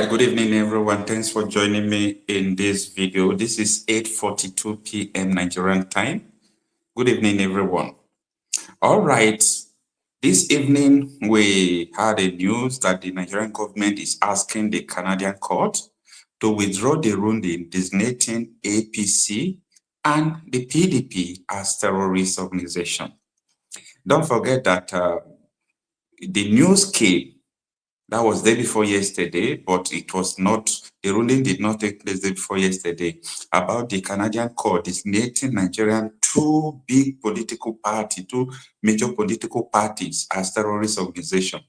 right, good evening, everyone. Thanks for joining me in this video. This is 8:42 p.m. Nigerian time. Good evening, everyone. All right, this evening we had a news that the Nigerian government is asking the Canadian court to withdraw the ruling designating APC and the PDP as terrorist organization. Don't forget that the news came. That was day before yesterday, but it was not, the ruling did not take place day before yesterday about the Canadian court designating Nigerian two major political parties as terrorist organization.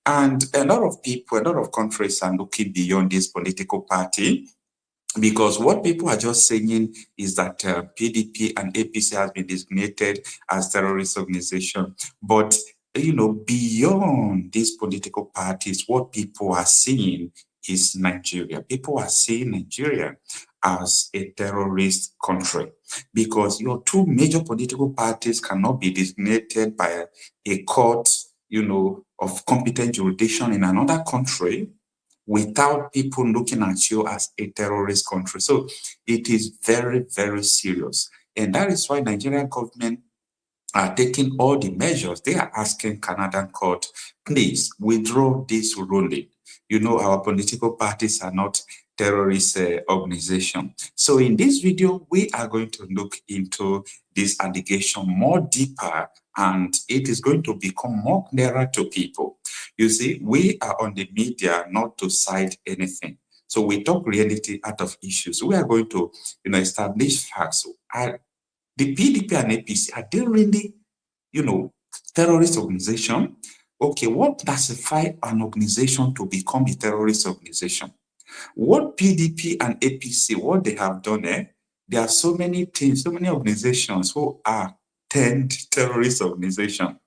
And a lot of people, a lot of countries are looking beyond this political party, because what people are just saying is that PDP and APC has been designated as terrorist organization. But beyond these political parties, what people are seeing is Nigeria. People are seeing Nigeria as a terrorist country, because your two major political parties cannot be designated by a court, of competent jurisdiction in another country without people looking at you as a terrorist country. So it is very, very serious. And that is why Nigerian government are taking all the measures. They are asking Canadian court, please withdraw this ruling. Our political parties are not terrorist organization. So in this video, we are going to look into this allegation more deeper, and it is going to become more clearer to people. You see, we are on the media not to cite anything. So we talk reality out of issues. We are going to, establish facts. The PDP and APC, are they really, terrorist organization? Okay, what classifies an organization to become a terrorist organization? What PDP and APC, what they have done, there are so many things, so many organizations who are termed terrorist organization.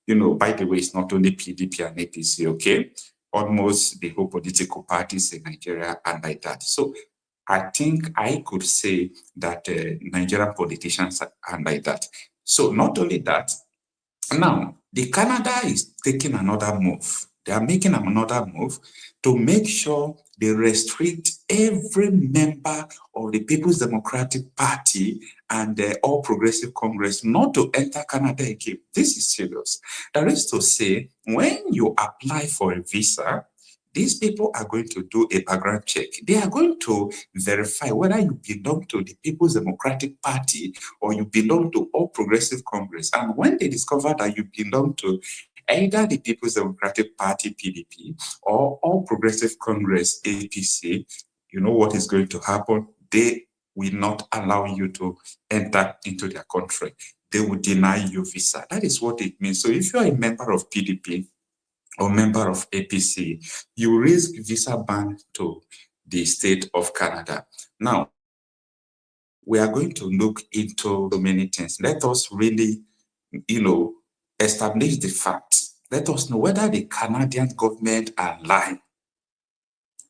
By the way, it's not only PDP and APC, okay? Almost the whole political parties in Nigeria are like that. So I think I could say that Nigerian politicians are like that. So not only that, now the Canada is taking another move. They are making another move to make sure they restrict every member of the People's Democratic Party and the All Progressive Congress not to enter Canada again. This is serious. That is to say, when you apply for a visa, these people are going to do a background check. They are going to verify whether you belong to the People's Democratic Party or you belong to All Progressive Congress. And when they discover that you belong to either the People's Democratic Party, PDP, or All Progressive Congress, APC, you know what is going to happen? They will not allow you to enter into their country. They will deny you visa. That is what it means. So if you are a member of PDP or member of APC, you risk visa ban to the state of Canada. Now, we are going to look into so many things. Let us really, establish the facts. Let us know whether the Canadian government are lying.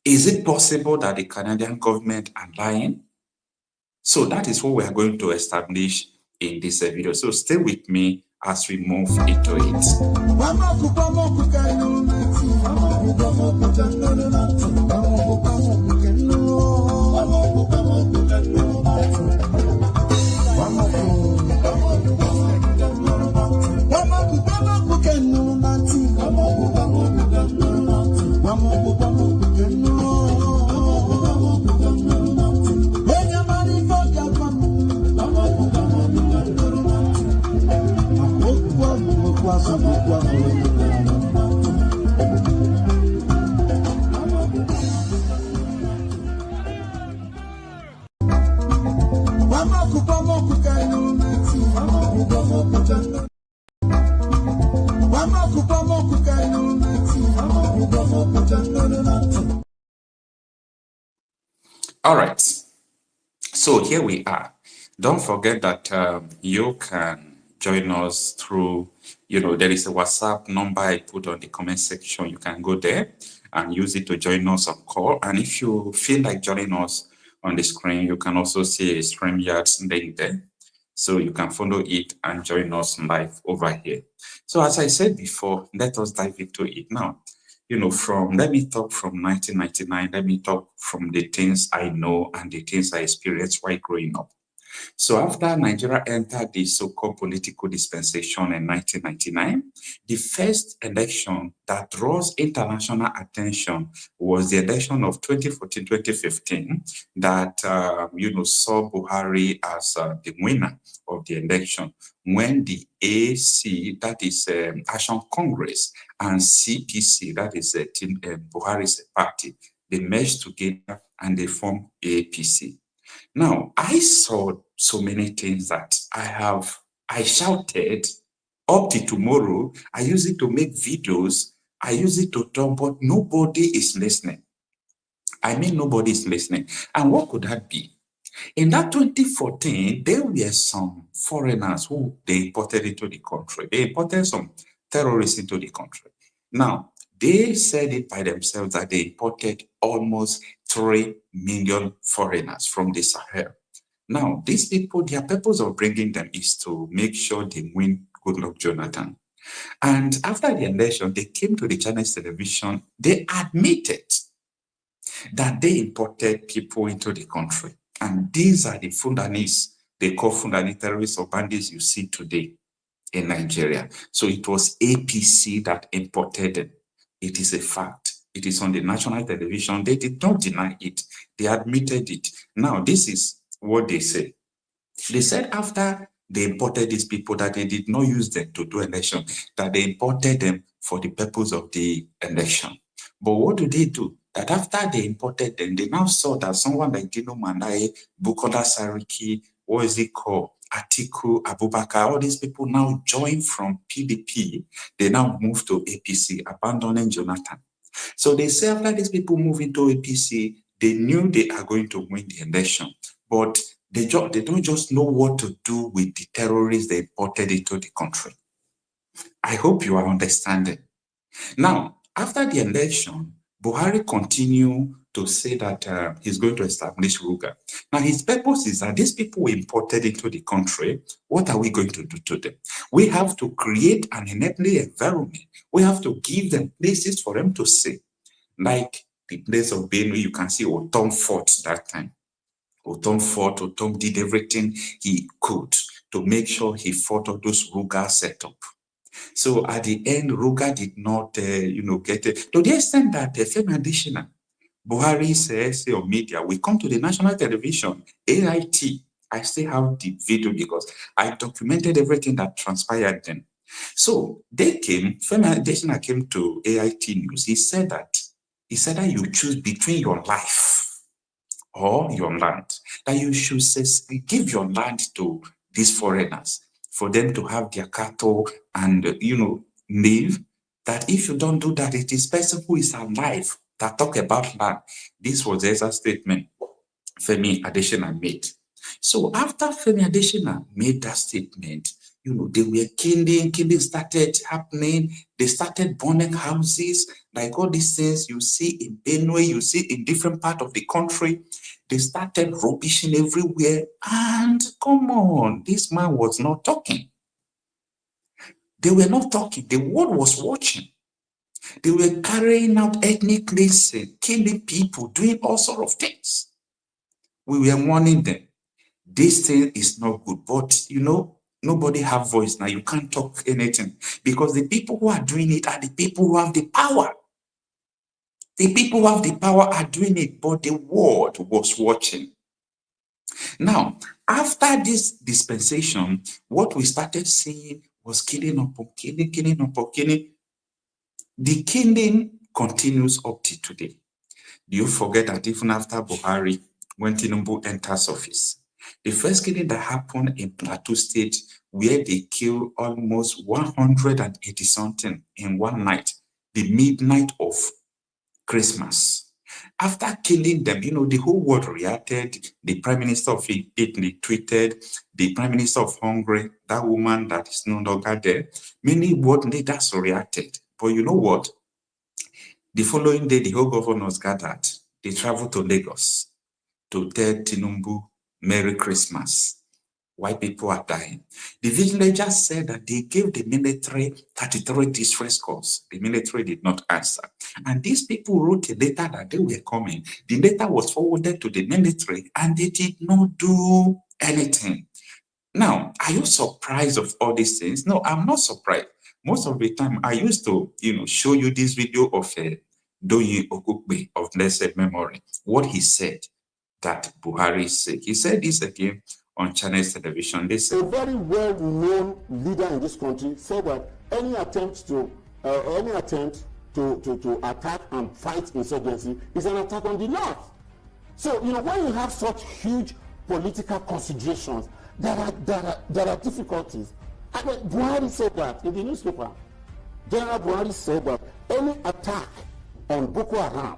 Is it possible that the Canadian government are lying? So that is what we are going to establish in this video. So stay with me as we move into it. All right, so here we are. Don't forget that you can join us through, there is a WhatsApp number I put on the comment section. You can go there and use it to join us on call. And if you feel like joining us on the screen, you can also see a StreamYard link there. So you can follow it and join us live over here. So as I said before, let us dive into it now. let me talk from 1999, let me talk from the things I know and the things I experienced while growing up. So after Nigeria entered the so-called political dispensation in 1999, the first election that draws international attention was the election of 2014-2015 that, saw Buhari as the winner of the election when the AC, that is Action Congress, and CPC, that is Buhari's party, they merged together and they formed APC. Now, I saw so many things that I shouted up to tomorrow. I use it to make videos. I use it to talk, but nobody is listening. I mean, nobody is listening. And what could that be? In that 2014, there were some foreigners who they imported into the country. They imported some terrorists into the country. Now, they said it by themselves that they imported almost 3 million foreigners from the Sahel. Now, these people, their purpose of bringing them is to make sure they win Goodluck Jonathan. And after the election, they came to the Chinese television. They admitted that they imported people into the country. And these are the Fundanis, they call Fundani terrorists or bandits you see today in Nigeria. So it was APC that imported them. It is a fact. It is on the national television. They did not deny it. They admitted it. Now, this is what they say. They said after they imported these people that they did not use them to do election, that they imported them for the purpose of the election. But what do? That after they imported them, they now saw that someone like Dino Manaye, Bukola Sariki, what is it called? Atiku, Abubakar, all these people now join from PDP. They now move to APC, abandoning Jonathan. So they say after these people move into APC, they knew they are going to win the election, but they don't just know what to do with the terrorists they imported into the country. I hope you are understanding. Now, after the election, Buhari continued to say that he's going to establish Ruga. Now, his purpose is that these people were imported into the country. What are we going to do to them? We have to create an enabling environment. We have to give them places for them to stay. Like the place of Benue, you can see Otom fought that time. Otom did everything he could to make sure he fought all those Ruga setup. So at the end, Ruga did not, get it. To the extent that Femi Adesina, Buhari says on media, we come to the national television, AIT. I still have the video because I documented everything that transpired then. So Femi Adesina came to AIT News. He said that you choose between your life or your land, that you should give your land to these foreigners for them to have their cattle and, live, that if you don't do that, it is person who is alive that talk about land. This was the exact statement Femi Adesina made. So after Femi Adesina made that statement, they were killing started happening. They started burning houses, like all these things you see in Benue, you see in different parts of the country. They started rubbishing everywhere. And come on, this man was not talking. They were not talking. The world was watching. They were carrying out ethnic cleansing, killing people, doing all sorts of things. We were warning them. This thing is not good. But, nobody have voice now. You can't talk anything. Because the people who are doing it are the people who have the power. The people who have the power are doing it, but the world was watching. Now, after this dispensation, what we started seeing was killing upon killing. The killing continues up to today. Do you forget that even after Buhari, when Tinubu enters office, the first killing that happened in Plateau State, where they killed almost 180-something in one night, the midnight of Christmas. After killing them, the whole world reacted. The Prime Minister of Italy tweeted, the Prime Minister of Hungary, that woman that is no longer there, many world leaders reacted. But you know what? The following day, the whole governors gathered. They traveled to Lagos to tell Tinubu Merry Christmas. White people are dying. The villagers said that they gave the military 33 distress calls. The military did not answer. And these people wrote a letter that they were coming. The letter was forwarded to the military and they did not do anything. Now, are you surprised of all these things? No, I'm not surprised. Most of the time, I used to, show you this video of Doyin Okukpe of blessed memory. What he said that Buhari said. He said this again on Chinese television. They said, a very well-known leader in this country said that any attempt to attack and fight insurgency is an attack on the North. So, when you have such huge political considerations, there are difficulties. I mean, Buhari said that in the newspaper. General Buhari said that any attack on Boko Haram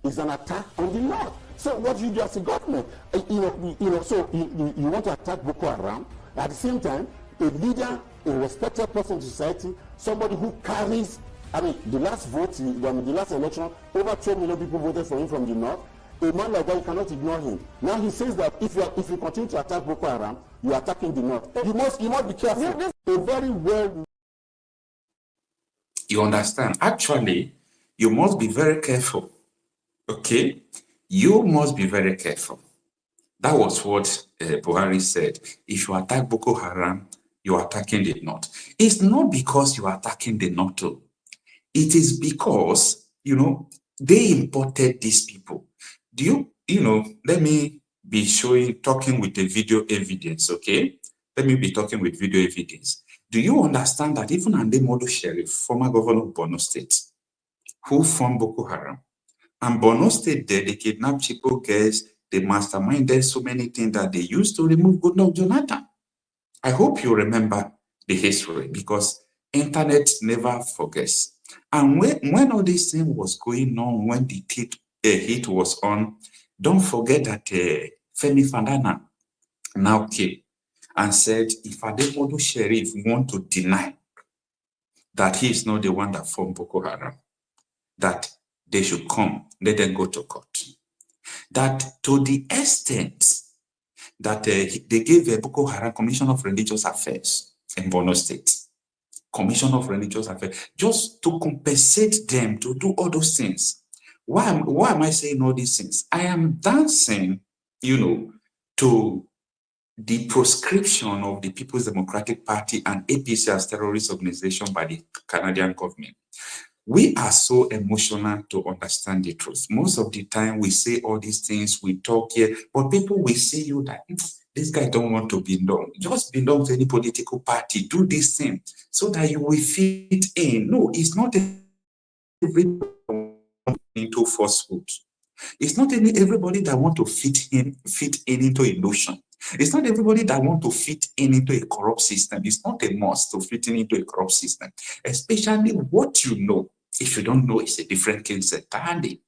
is an attack on the North. So what you do as a government, so you want to attack Boko Haram, at the same time, a leader, a respected person in society, somebody who carries, the last vote, the last election, over 12 million people voted for him from the North. A man like that, you cannot ignore him. Now he says that if you continue to attack Boko Haram, you are attacking the North. You must be careful. A very well. You understand? Actually, you must be very careful. Okay? You must be very careful. That was what Buhari said. If you attack Boko Haram, you are attacking the North. It's not because you are attacking the North. It is because, they imported these people. Let me be talking with the video evidence, okay? Let me be talking with video evidence. Do you understand that even Nnamdi Sheriff, former governor of Borno State, who formed Boko Haram, and Borno State there, they kidnapped people, girls, they masterminded so many things that they used to remove Goodluck Jonathan. I hope you remember the history because internet never forgets. And when all this thing was going on, when the heat was on, don't forget that Femi Fandana now came and said, if Ademodu Sheriff want to deny that he is not the one that formed Boko Haram, that they should come, let them go to court. That to the extent that they gave a Boko Haram Commission of Religious Affairs in Borno State, Commission of Religious Affairs, just to compensate them to do all those things. Why am I saying all these things? I am dancing, to the proscription of the People's Democratic Party and APC as terrorist organization by the Canadian government. We are so emotional to understand the truth. Most of the time we say all these things, we talk here, but people will see you that this guy don't want to belong. Just belong to any political party. Do this thing so that you will fit in. No, it's not everybody into falsehood. It's not everybody that want to fit in into illusion. It's not everybody that want to fit in into a corrupt system. It's not a must to fit in into a corrupt system, especially what you know. If you don't know, it's a different case entirely.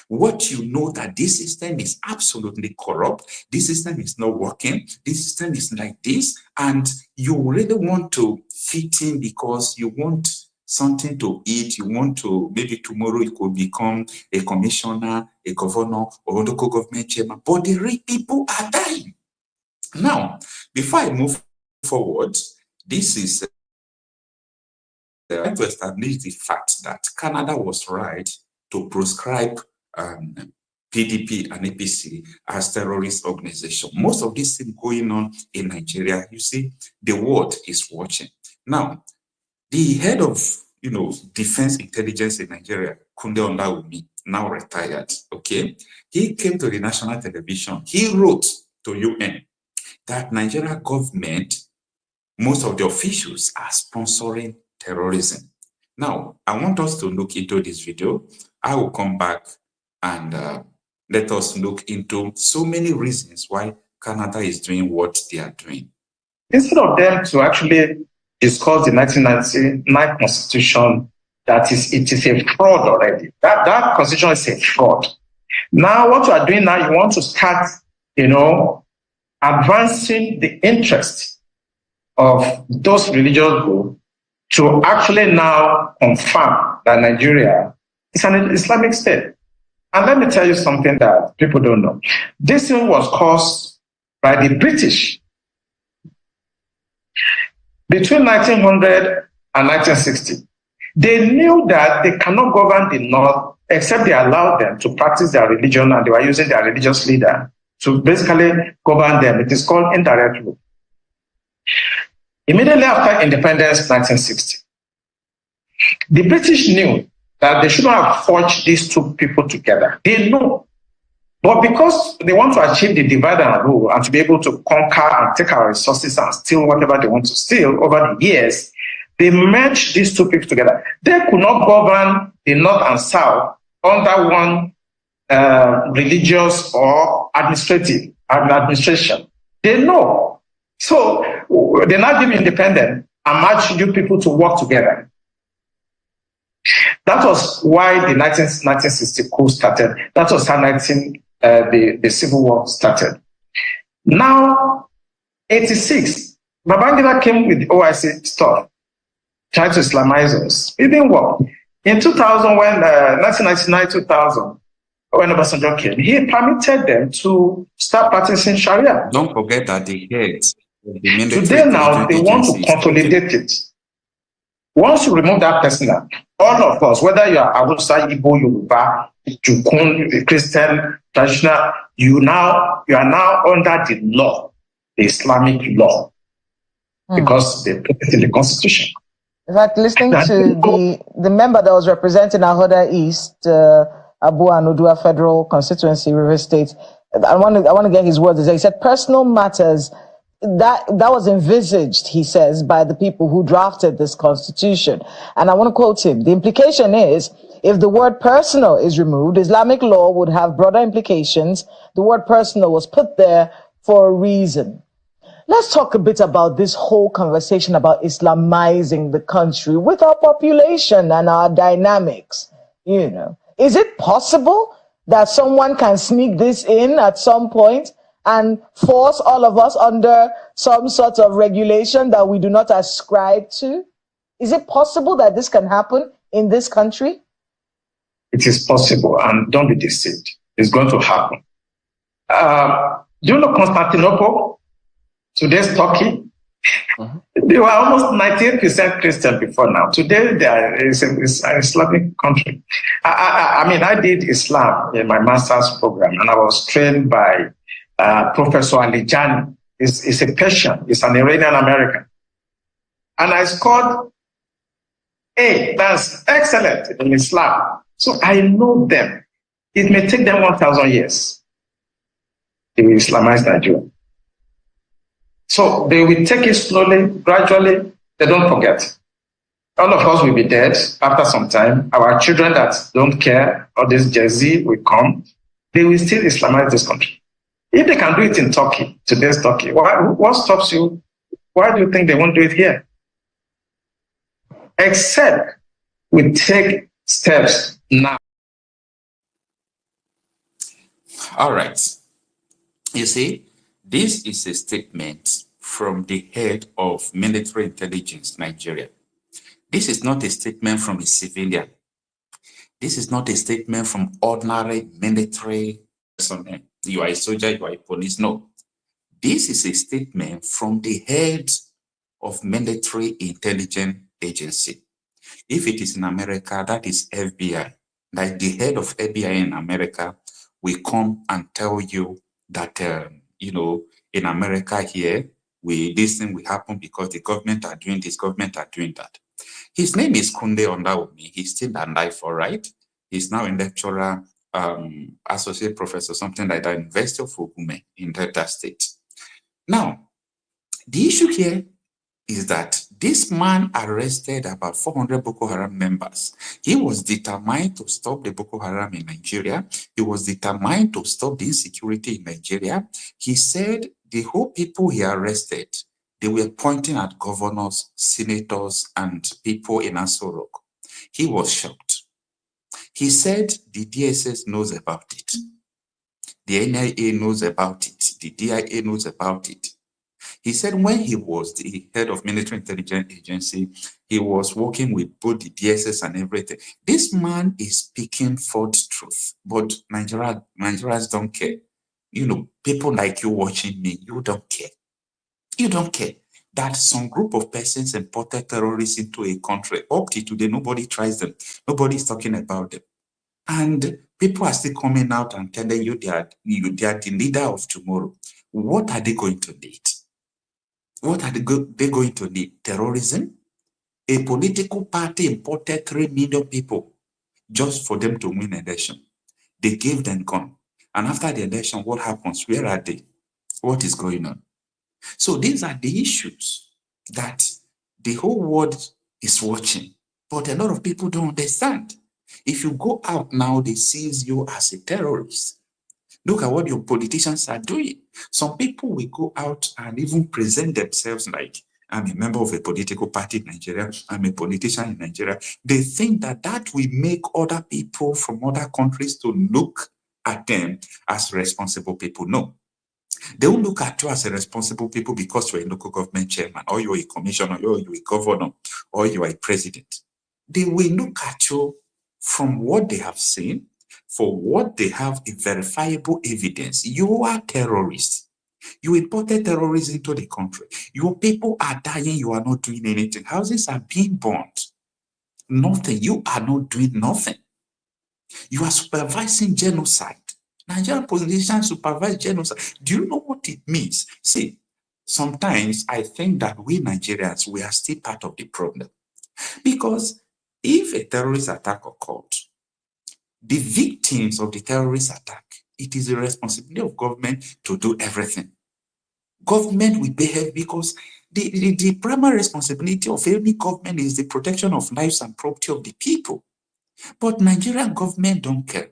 What you know that this system is absolutely corrupt, this system is not working, this system is like this, and you really want to fit in because you want something to eat, you want to, maybe tomorrow you could become a commissioner, a governor, or local government chairman, but the real people are dying. Now, before I move forward, this is to establish the fact that Canada was right to proscribe PDP and APC as terrorist organization. Most of this thing going on in Nigeria, you see, the world is watching. Now, the head of, defense intelligence in Nigeria, Kunde Olawumi, now retired, okay? He came to the national television. He wrote to UN that Nigeria government, most of the officials are sponsoring terrorism. Now, I want us to look into this video. I will come back and let us look into so many reasons why Canada is doing what they are doing. Instead of them to actually discuss the 1999 Constitution, it is a fraud already. That Constitution is a fraud. Now, what you are doing now, you want to start, advancing the interest of those religious groups to actually now confirm that Nigeria is an Islamic state. And let me tell you something that people don't know. This thing was caused by the British between 1900 and 1960, they knew that they cannot govern the North except they allowed them to practice their religion, and they were using their religious leader to basically govern them. It is called indirect rule. Immediately after independence, 1960, the British knew that they shouldn't have forged these two people together. They know. But because they want to achieve the divide and rule and to be able to conquer and take our resources and steal whatever they want to steal over the years, they merged these two people together. They could not govern the North and South under one religious or administration. They know. So they now give independent and merge you people to work together. That was why the 1960 coup started. That was how the Civil War started. Now, 86, Babangida came with the OIC stuff, tried to Islamize us. It didn't work. In 2000, when 1999-2000, when Obasanjo came, he permitted them to start practicing Sharia. Don't forget that the heads of the military today now they want to consolidate it. Once you remove that person, all of us, whether you are Hausa, Igbo, Yoruba, Jukun, Christian, traditional, you are now under the law, the Islamic law, because they put it in the constitution. In fact, listening to the member that was representing Ahoda East, Abu Anudua Federal Constituency, River State, I want to get his words. He said personal matters that was envisaged, he says, by the people who drafted this constitution. And I want to quote him. The implication is, if the word personal is removed, Islamic law would have broader implications. The word personal was put there for a reason. Let's talk a bit about this whole conversation about Islamizing the country with our population and our dynamics. Is it possible that someone can sneak this in at some point and force all of us under some sort of regulation that we do not ascribe to? Is it possible that this can happen in this country? It is possible, and don't be deceived. It's going to happen. Do you know Constantinople? Today's Turkey? They were almost 98% Christian before now. Today, it's an Islamic country. I did Islam in my master's program, and I was trained by Professor Alijani. He's a Persian. He's an Iranian American. And I scored A. That's excellent in Islam. So I know them. It may take them 1,000 years. They will Islamize Nigeria. So they will take it slowly, gradually. They don't forget. All of us will be dead after some time. Our children that don't care, all this Gen Z will come. They will still Islamize this country. If they can do it in Turkey, today's Turkey, what stops you? Why do you think they won't do it here? Except we take steps now. All right. You see, this is a statement from the head of military intelligence, Nigeria. This is not a statement from a civilian. This is not a statement from ordinary military personnel. You are a soldier, you are a police. No. This is a statement from the head of military intelligence agency. If it is in America, that is FBI. Like the head of FBI in America will come and tell you that, in America here, this thing will happen because the government are doing this, government are doing that. His name is Kunde Ondaomi. He's still alive, all right? He's now a lecturer, associate professor, something like that, University of Ogume in Delta State. Now, the issue here is that this man arrested about 400 Boko Haram members. He was determined to stop the Boko Haram in Nigeria. He was determined to stop the insecurity in Nigeria. He said the whole people he arrested, they were pointing at governors, senators, and people in Aso Rock. He was shocked. He said the DSS knows about it. The NIA knows about it. The DIA knows about it. He said when he was the head of military intelligence agency, he was working with both the DSS and everything. This man is speaking false truth, but Nigerians don't care. People like you watching me, you don't care. You don't care. that some group of persons imported terrorists into a country. Up to today, nobody tries them. Nobody's talking about them. And people are still coming out and telling you they are the leader of tomorrow. What are they going to need? What are they going to need? Terrorism? A political party imported 3 million people just for them to win an election. They gave them gun. And after the election, what happens? Where are they? What is going on? So these are the issues that the whole world is watching. But a lot of people don't understand. If you go out now, they see you as a terrorist. Look at what your politicians are doing. Some people will go out and even present themselves like, I'm a member of a political party in Nigeria, I'm a politician in Nigeria. They think that that will make other people from other countries to look at them as responsible people. No. They will look at you as a responsible people because you're a local government chairman, or you're a commissioner, or you're a governor, or you're a president. They will look at you from what they have seen, for what they have a verifiable evidence. You are terrorists. You imported terrorists into the country. Your people are dying. You are not doing anything. Houses are being burnt. Nothing. You are not doing nothing. You are supervising genocide. Nigerian politicians supervise genocide. Do you know what it means? See, sometimes I think that we Nigerians, we are still part of the problem. Because if a terrorist attack occurred, the victims of the terrorist attack, it is the responsibility of government to do everything. Government will behave because the primary responsibility of any government is the protection of lives and property of the people. But Nigerian government don't care.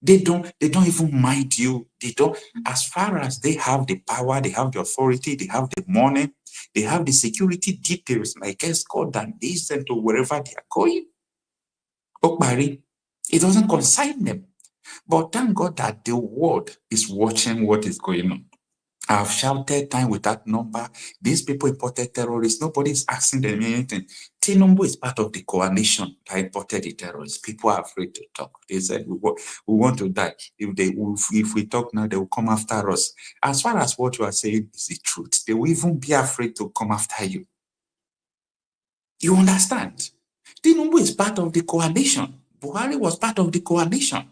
They don't even mind you. They don't, as far as they have the power, they have the authority, they have the money, they have the security details like escort and this and to wherever they are going. Okbari, it doesn't concern them. But thank God that the world is watching what is going on. I've shouted time with that number. These people imported terrorists. Nobody's asking them anything. Tinubu is part of the coalition that imported the terrorists. People are afraid to talk. They said, we want to die. If we talk now, they will come after us. As far as what you are saying is the truth, they will even be afraid to come after you. You understand? Tinubu is part of the coalition. Buhari was part of the coalition.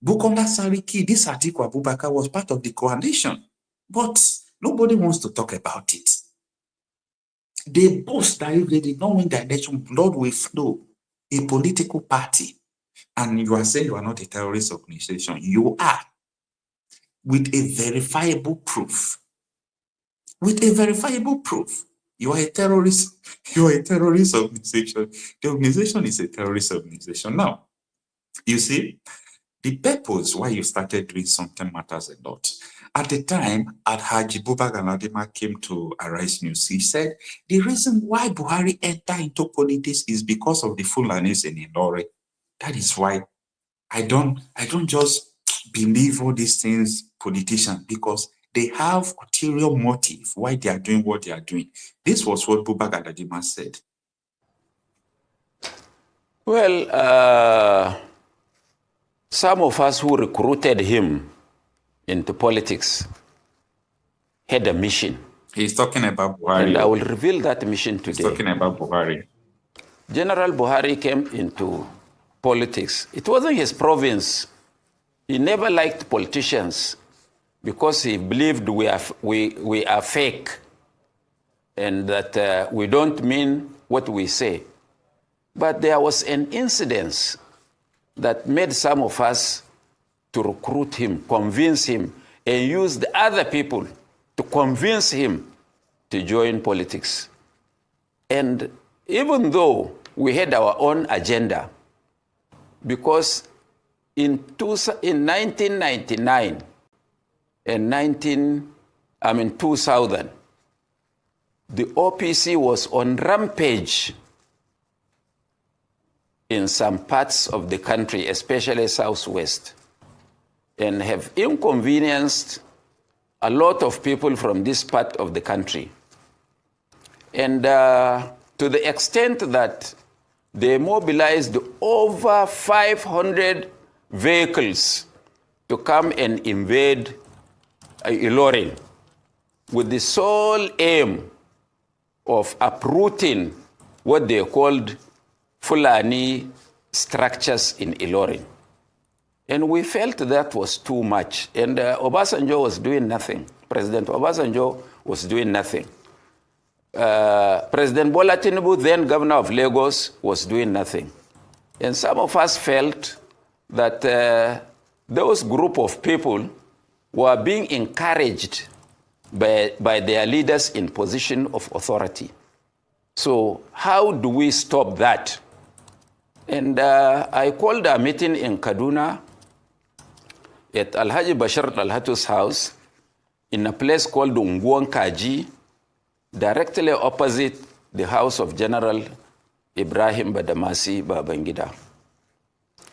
Bukola Sariki, this Atiku Abubakar was part of the coalition. But nobody wants to talk about it. They boast that if they did not win the election, blood will flow. A political party. And you are saying you are not a terrorist organization. You are. With a verifiable proof. With a verifiable proof. You are a terrorist. You are a terrorist organization. The organization is a terrorist organization. Now, you see, the purpose why you started doing something matters a lot. At the time, Alhaji Buba Galadima came to Arise News. He said, the reason why Buhari entered into politics is because of the Fulanis in Ilori. That is why I don't just believe all these things, politicians, because they have ulterior motive why they are doing what they are doing. This was what Buba Galadima said. Well, some of us who recruited him into politics had a mission. He's talking about Buhari. And I will reveal that mission today. He's talking about Buhari. General Buhari came into politics. It wasn't his province. He never liked politicians because he believed we are fake and that we don't mean what we say. But there was an incident that made some of us to recruit him, convince him, and use the other people to convince him to join politics. And even though we had our own agenda, because in 1999 and 2000, the OPC was on rampage in some parts of the country, especially Southwest, and have inconvenienced a lot of people from this part of the country. And to the extent that they mobilized over 500 vehicles to come and invade Ilorin. with the sole aim of uprooting what they called Fulani structures in Ilorin. And we felt that was too much. And Obasanjo was doing nothing. President Obasanjo was doing nothing. President Bola Tinubu, then governor of Lagos, was doing nothing. And some of us felt that those group of people were being encouraged by their leaders in position of authority. So how do we stop that? And I called a meeting in Kaduna at Alhaji Bashir Alhatu's house in a place called Unguan Kaji, directly opposite the house of General Ibrahim Badamasi Babangida.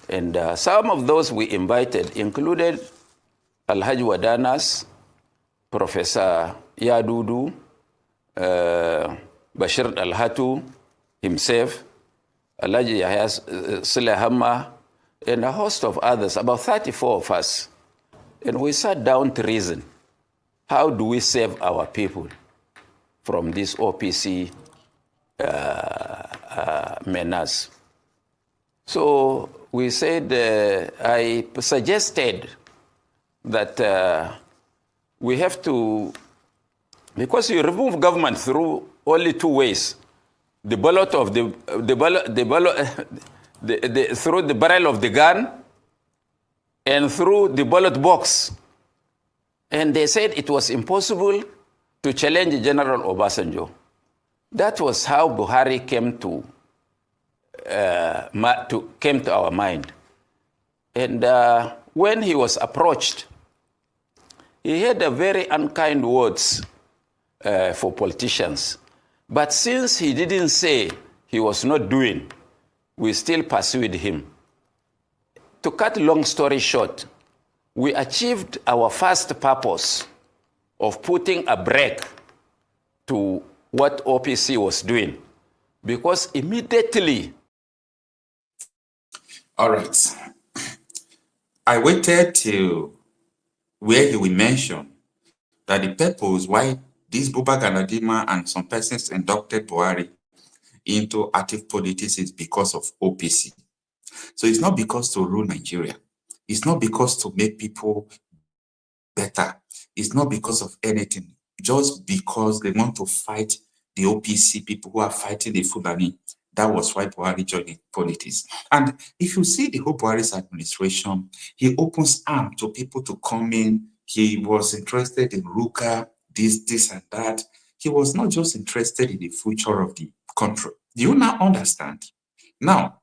And some of those we invited included Alhaji Wadanas, Professor Yadudu, Bashir Alhatu himself, Alhaji Yahya Sulehama, and a host of others, about 34 of us. And we sat down to reason, how do we save our people from this OPC menace? So we said, I suggested that we have to, because you remove government through only two ways, the ballot of through the barrel of the gun and through the ballot box. And they said it was impossible to challenge General Obasanjo. That was how Buhari came to our mind. And when he was approached, he had a very unkind words for politicians. But since he didn't say he was not doing, we still pursued him. To cut a long story short, we achieved our first purpose of putting a brake to what OPC was doing, because immediately... All right. I waited till where he will mention that the purpose why this Buba Galadima and some persons inducted Buhari into active politics is because of OPC. So it's not because to rule Nigeria. It's not because to make people better. It's not because of anything. Just because they want to fight the OPC people who are fighting the Fulani. That was why Buhari joined politics. And if you see the whole Buhari's administration, he opens arms to people to come in. He was interested in Ruka, this and that. He was not just interested in the future of the country. Do you now understand? Now,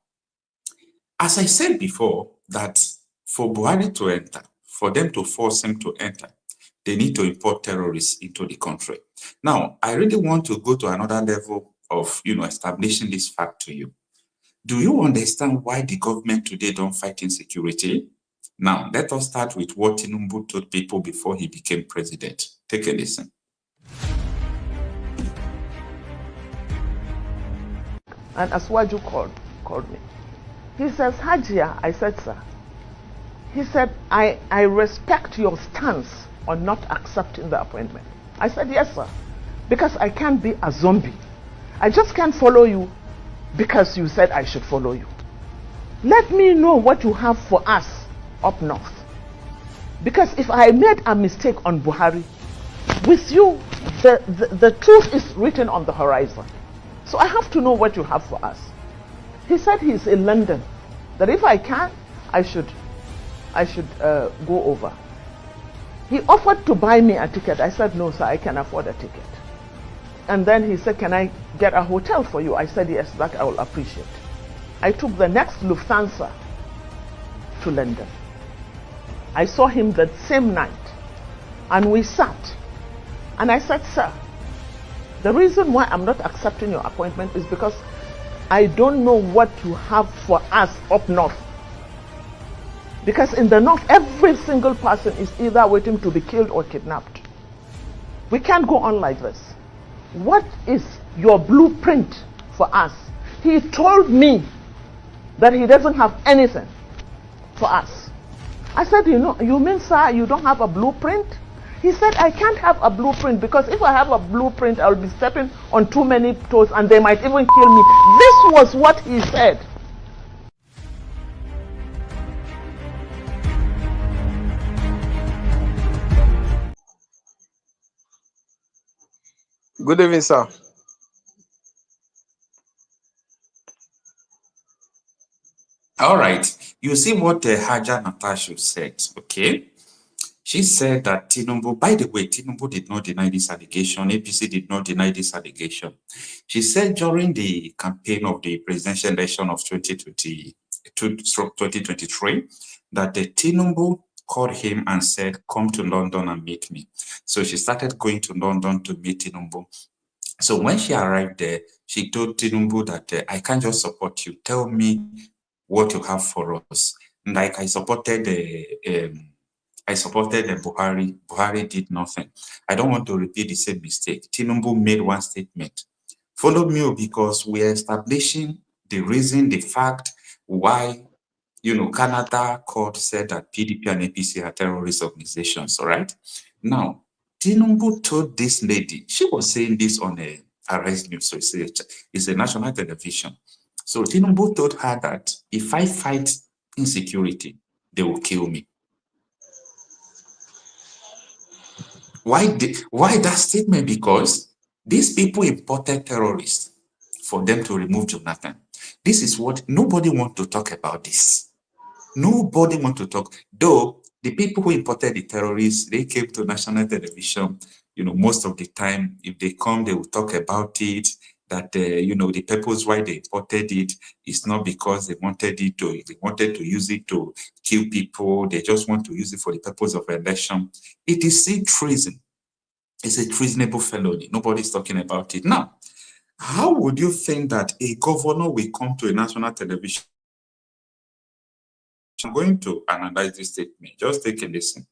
as I said before, that for Buhari to enter, for them to force him to enter, they need to import terrorists into the country. Now, I really want to go to another level of, establishing this fact to you. Do you understand why the government today don't fight insecurity? Now, let us start with what Tinubu told people before he became president. Take a listen. And Aswaju called me. He says, Hajia, I said, sir. He said, I respect your stance on not accepting the appointment. I said, yes, sir. Because I can't be a zombie. I just can't follow you because you said I should follow you. Let me know what you have for us up north. Because if I made a mistake on Buhari, with you, the truth is written on the horizon. So I have to know what you have for us. He said he's in London, that if I can, I should go over. He offered to buy me a ticket. I said, no, sir, I can afford a ticket. And then he said, can I get a hotel for you? I said, yes, that I will appreciate. I took the next Lufthansa to London. I saw him that same night, and we sat. And I said, sir, the reason why I'm not accepting your appointment is because I don't know what you have for us up north. Because in the north, every single person is either waiting to be killed or kidnapped. We can't go on like this. What is your blueprint for us? He told me that he doesn't have anything for us. I said, you mean, sir, you don't have a blueprint? He said, I can't have a blueprint because if I have a blueprint, I'll be stepping on too many toes and they might even kill me. This was what he said. Good evening, sir. All right. You see what Haja Natasha said, okay? She said that Tinubu, by the way, Tinubu did not deny this allegation. APC did not deny this allegation. She said during the campaign of the presidential election of 2023 that the Tinubu called him and said, come to London and meet me. So she started going to London to meet Tinubu. So when she arrived there, she told Tinubu that I can't just support you. Tell me what you have for us. Like I supported Buhari. Buhari did nothing. I don't want to repeat the same mistake. Tinubu made one statement. Follow me because we are establishing the reason, the fact why, Canada court said that PDP and APC are terrorist organizations, all right? Now, Tinubu told this lady, she was saying this on a Arise News, so it's a national television. So Tinubu told her that if I fight insecurity, they will kill me. Why that statement? Because these people imported terrorists for them to remove Jonathan. This is what nobody wants to talk about this. Nobody wants to talk. Though the people who imported the terrorists, they came to national television. Most of the time, if they come, they will talk about it. That the purpose why they imported it is not because they wanted to use it to kill people. They just want to use it for the purpose of election. It is still treason. It's a treasonable felony. Nobody's talking about it. Now, how would you think that a governor will come to a national television? I'm going to analyze this statement. Just take a listen.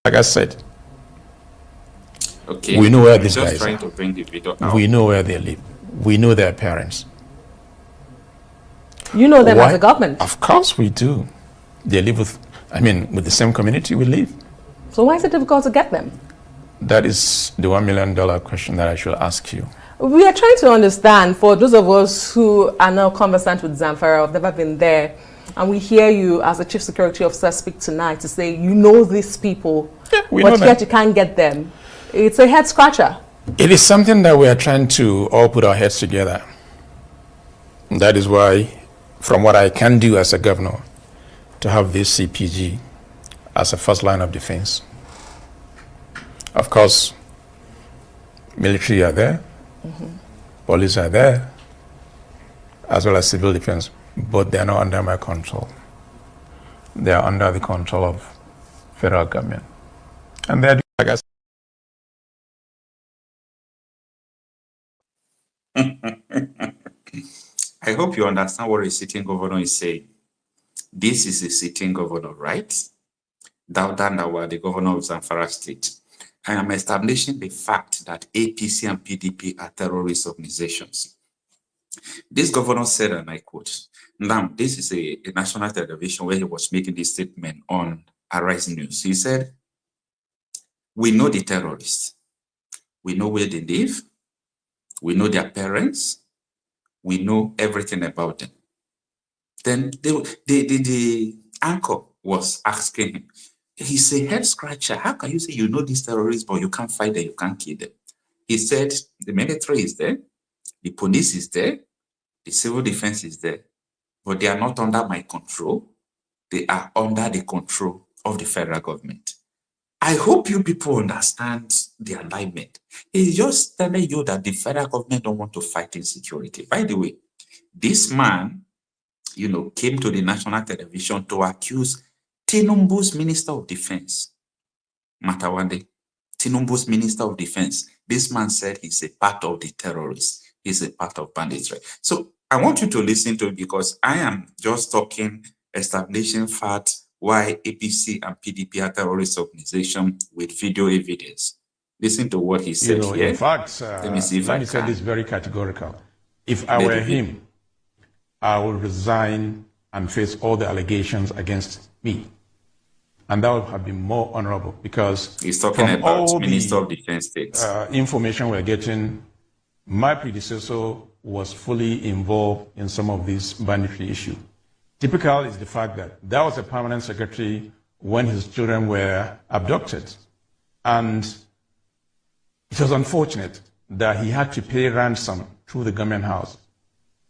Like I said, okay, we know where these guys trying are. to bring the video out. We know where they live. We know their parents. You know them as a government. Of course we do. They live with the same community we live. So why is it difficult to get them? That is the $1 million question that I should ask you. We are trying to understand, for those of us who are now conversant with Zamfara, have never been there, and we hear you as a chief security officer speak tonight to say you know these people, but yet you can't get them. It's a head scratcher. It is something that we are trying to all put our heads together. That is why, from what I can do as a governor, to have this CPG as a first line of defense. Of course, military are there, police are there, as well as civil defense, but they are not under my control. They are under the control of federal government. And they're, like I said, I hope you understand what a sitting governor is saying. This is a sitting governor, right? Dauda, the governor of Zamfara State. I am establishing the fact that APC and PDP are terrorist organizations. This governor said, and I quote, now this is a national television where he was making this statement on Arise News. He said, we know the terrorists. We know where they live. We know their parents. We know everything about them. Then the anchor was asking him, he's a head scratcher. How can you say you know these terrorists, but you can't fight them, you can't kill them? He said, the military is there, the police is there, the civil defense is there, but they are not under my control. They are under the control of the federal government. I hope you people understand the alignment. He's just telling you that the federal government don't want to fight insecurity. By the way, this man, came to the national television to accuse Tinubu's Minister of Defense, Matawande. Tinubu's Minister of Defense. This man said he's a part of the terrorists. He's a part of banditry. So I want you to listen to it because I am just talking, establishing facts why APC and PDP are terrorist organization with video evidence. Listen to what he said here. In fact, let me see if let I me say can. this very categorical. If I were him, I would resign and face all the allegations against me. And that would have been more honorable, because he's talking from about all Minister the of Defense States. Information we're getting, my predecessor was fully involved in some of these banditry issues. Typical is the fact that that was a permanent secretary when his children were abducted. And it was unfortunate that he had to pay ransom through the government house.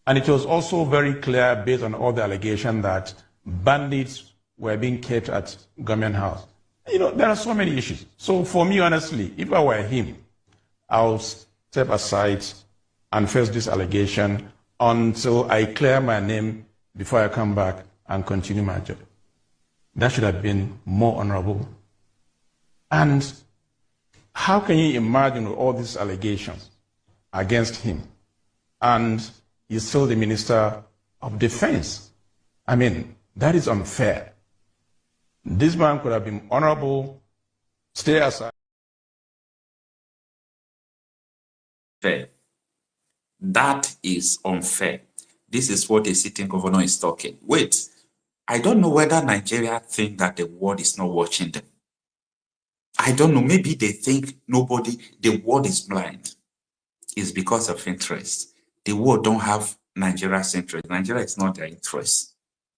And it was also very clear, based on all the allegations, that bandits were being kept at government house. There are so many issues. So for me, honestly, if I were him, I'll step aside and face this allegation until I clear my name before I come back and continue my job. That should have been more honorable. And how can you imagine all these allegations against him, and he's still the Minister of Defense? I mean, that is unfair. This man could have been honorable, stay aside. Fair. That is unfair. This is what a sitting governor is talking. Wait, I don't know whether Nigeria think that the world is not watching them. I don't know, maybe they think the world is blind. It's because of interest. The world don't have Nigeria's interest. Nigeria is not their interest.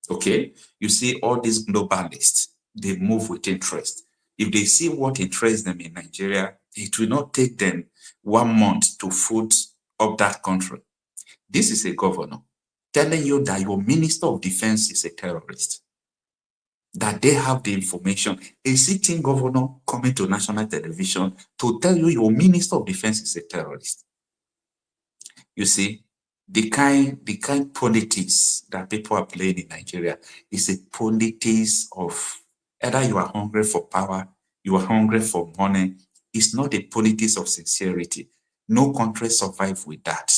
Okay? You see all these globalists, they move with interest. If they see what interests them in Nigeria, it will not take them 1 month to foot up that country. This is a governor telling you that your Minister of Defense is a terrorist, that they have the information. A sitting governor coming to national television to tell you your Minister of Defense is a terrorist. You see, the kind politics that people are playing in Nigeria is a politics of either you are hungry for power, you are hungry for money. It's not a politics of sincerity. No country survives with that.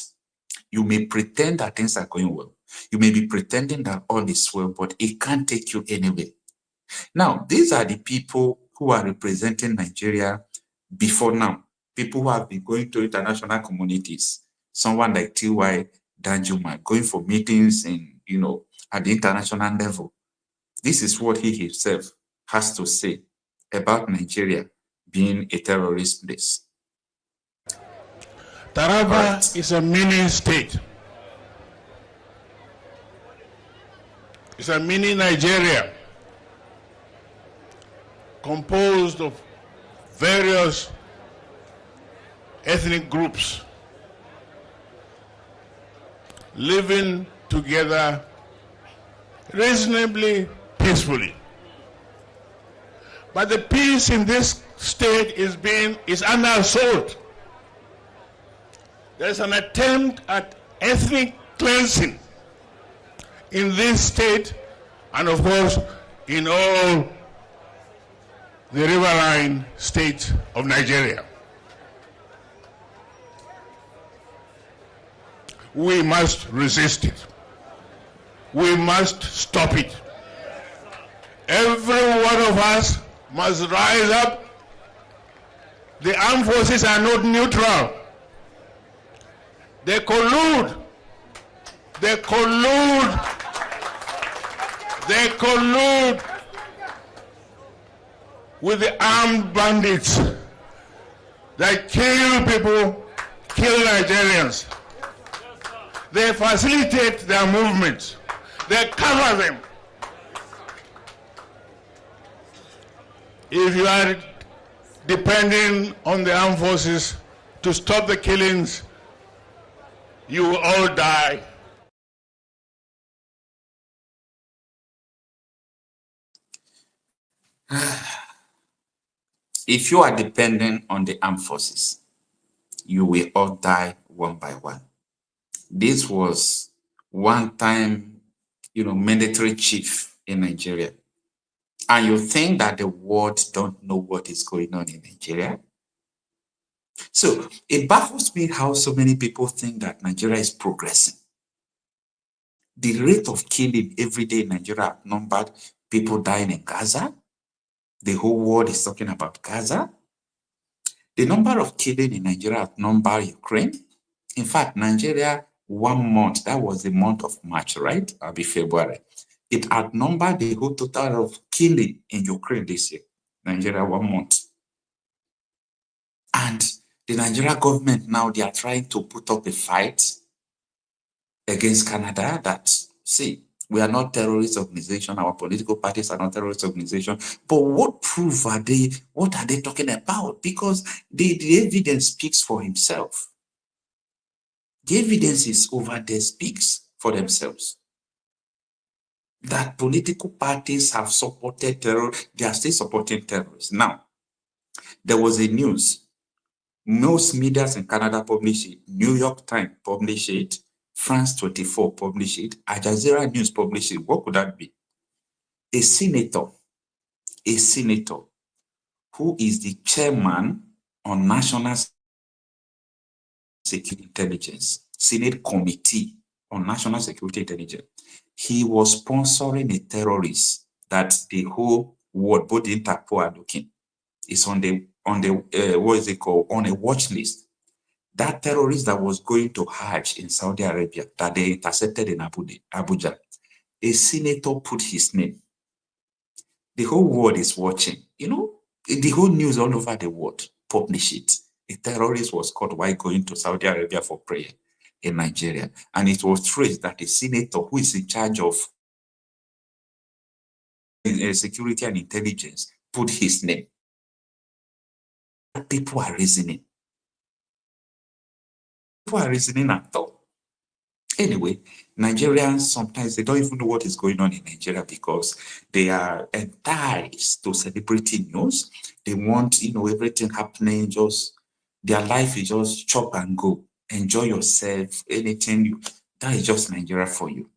You may pretend that things are going well. You may be pretending that all is well, but it can't take you anywhere. Now, these are the people who are representing Nigeria before now. People who have been going to international communities. Someone like T.Y. Danjuma going for meetings in, at the international level. This is what he himself has to say about Nigeria being a terrorist place. Taraba is a mini state. It's a mini Nigeria composed of various ethnic groups living together reasonably peacefully. But the peace in this state is under assault. There's an attempt at ethnic cleansing in this state, and of course in all the riverine states of Nigeria. We must resist it. We must stop it. Every one of us must rise up. The armed forces are not neutral. They collude. They collude. They collude with the armed bandits that kill people, kill Nigerians. They facilitate their movements. They cover them. If you are depending on the armed forces to stop the killings, you will all die. If you are dependent on the armed forces, you will all die one by one. This was one time, military chief in Nigeria. And you think that the world don't know what is going on in Nigeria? So it baffles me how so many people think that Nigeria is progressing. The rate of killing every day in Nigeria outnumbered People dying in Gaza. The whole world is talking about Gaza. The number of killing in Nigeria outnumber Ukraine. In fact, Nigeria, 1 month, that was the month of March, right? It'll be February. It outnumbered the whole total of killing in Ukraine this year. Nigeria, 1 month. And the Nigeria government now, they are trying to put up a fight against Canada that, see, we are not terrorist organization, our political parties are not terrorist organization, but what proof are they, what are they talking about? Because the evidence speaks for himself. The evidence is over there speaks for themselves. That political parties have supported terror, they are still supporting terrorists. Now, there was a news, most medias in Canada published it, New York Times published it, France 24 published it, Al Jazeera News published it. What could that be? A senator who is the chairman on National Security Intelligence, Senate Committee on National Security Intelligence. He was sponsoring a terrorist that the whole world, both Interpol are looking. It's on the what is it called? On a watch list. That terrorist that was going to Hajj in Saudi Arabia, that they intercepted in Abuja, a senator put his name. The whole world is watching. You know, the whole news all over the world publish it. A terrorist was caught while going to Saudi Arabia for prayer in Nigeria. And it was traced that a senator who is in charge of security and intelligence put his name. People are reasoning. People are reasoning at all. Anyway, Nigerians, sometimes they don't even know what is going on in Nigeria because they are enticed to celebrity news. They want, you know, everything happening, just their life is just chop and go. Enjoy yourself, anything. That is just Nigeria for you.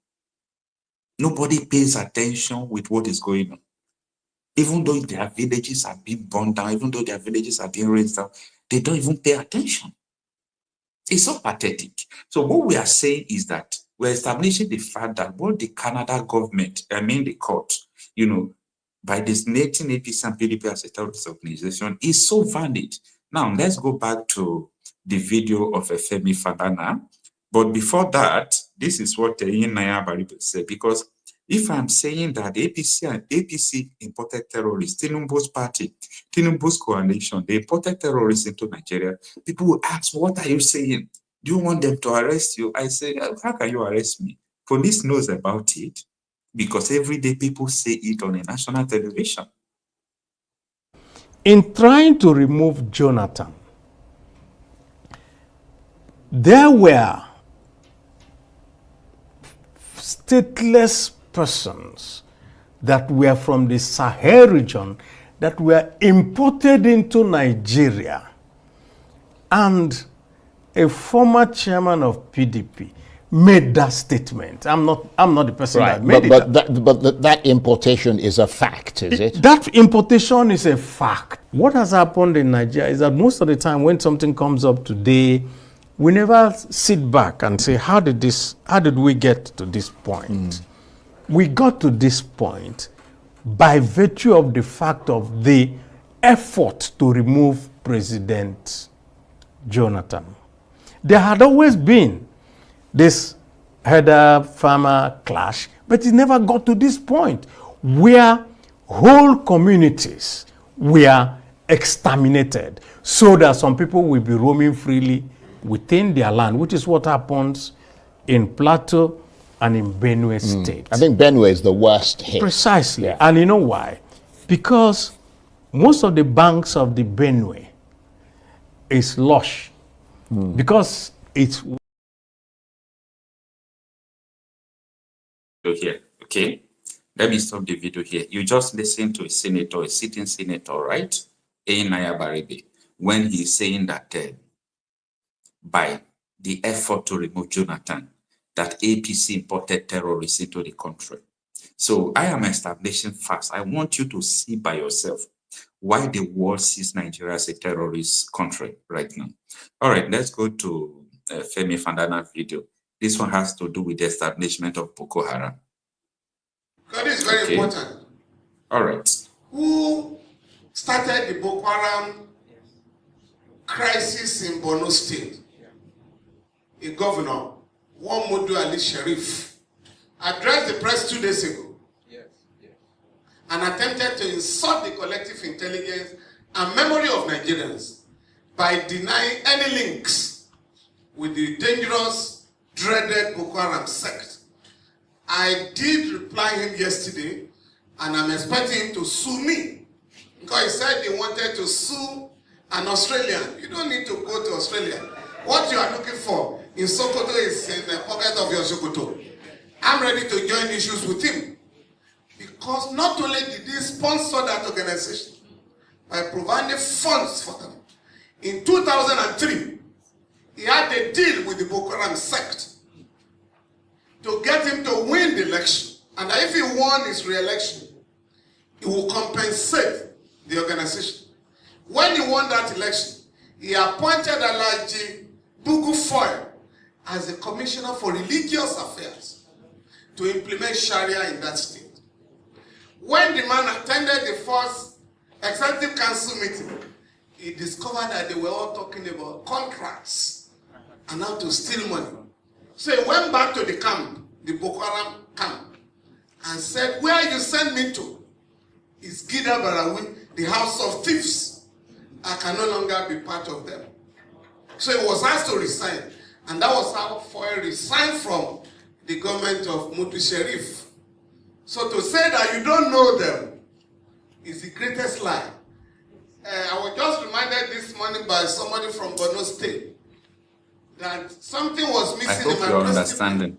Nobody pays attention with what is going on. Even though their villages are being burned down, even though their villages are being raised down, they don't even pay attention. It's so pathetic. So what we are saying is that we're establishing the fact that what the Canada government, I mean the court, you know, by designating APC and PDP as a terrorist organization is so valid. Now, let's go back to the video of Femi Falana. But before that, this is what Nnaya Baribe said, because if I'm saying that APC imported terrorists, Tinubu's party, Tinubu's coalition, they imported terrorists into Nigeria, people will ask, what are you saying? Do you want them to arrest you? I say, how can you arrest me? Police knows about it because every day people say it on a national television. In trying to remove Jonathan, there were stateless persons that were from the Sahel region that were imported into Nigeria, and a former chairman of PDP made that statement. I'm not the person that made it. But that importation is a fact, is it? That importation is a fact. What has happened in Nigeria is that most of the time when something comes up today, we never sit back and say, how did we get to this point? We got to this point by virtue of the fact of the effort to remove President Jonathan. There had always been this herder-farmer clash, but it never got to this point where whole communities were exterminated so that some people will be roaming freely within their land, which is what happens in Plateau and in Benue State. I think Benue is the worst hit. Precisely. Yeah. And you know why? Because most of the banks of the Benue is lush. Because it's... Here, okay? Let me stop the video here. You just listen to a senator, a sitting senator, right? Nnaya Baribe, when he's saying that by the effort to remove Jonathan, that APC imported terrorists into the country. So I am establishing facts. I want you to see by yourself why the world sees Nigeria as a terrorist country right now. All right, let's go to Femi Falana video. This one has to do with the establishment of Boko Haram. That is very important. All right. Who started the Boko Haram crisis in Borno State? A governor, Modu Ali Sharif, addressed the press 2 days ago and attempted to insult the collective intelligence and memory of Nigerians by denying any links with the dangerous, dreaded Boko Haram sect. I did reply him yesterday, and I'm expecting him to sue me, because he said he wanted to sue an Australian. You don't need to go to Australia. What you are looking for in Sokoto is in the pocket of your Sokoto. I'm ready to join issues with him, because not only did he sponsor that organization by providing funds for them, in 2003, he had a deal with the Boko Haram sect to get him to win the election. And if he won his re-election, he will compensate the organization. When he won that election, he appointed Alhaji Bugu Foy as the Commissioner for Religious Affairs to implement Sharia in that state. When the man attended the first Executive Council meeting, he discovered that they were all talking about contracts and how to steal money. So he went back to the camp, the Boko Haram camp, and said, where you send me to is Gida Barawi, the house of thieves. I can no longer be part of them. So he was asked to resign, and that was how Foy resigned from the government of Mutu Sharif. So to say that you don't know them is the greatest lie. I was just reminded this morning by somebody from Borno State that something was missing in my understanding.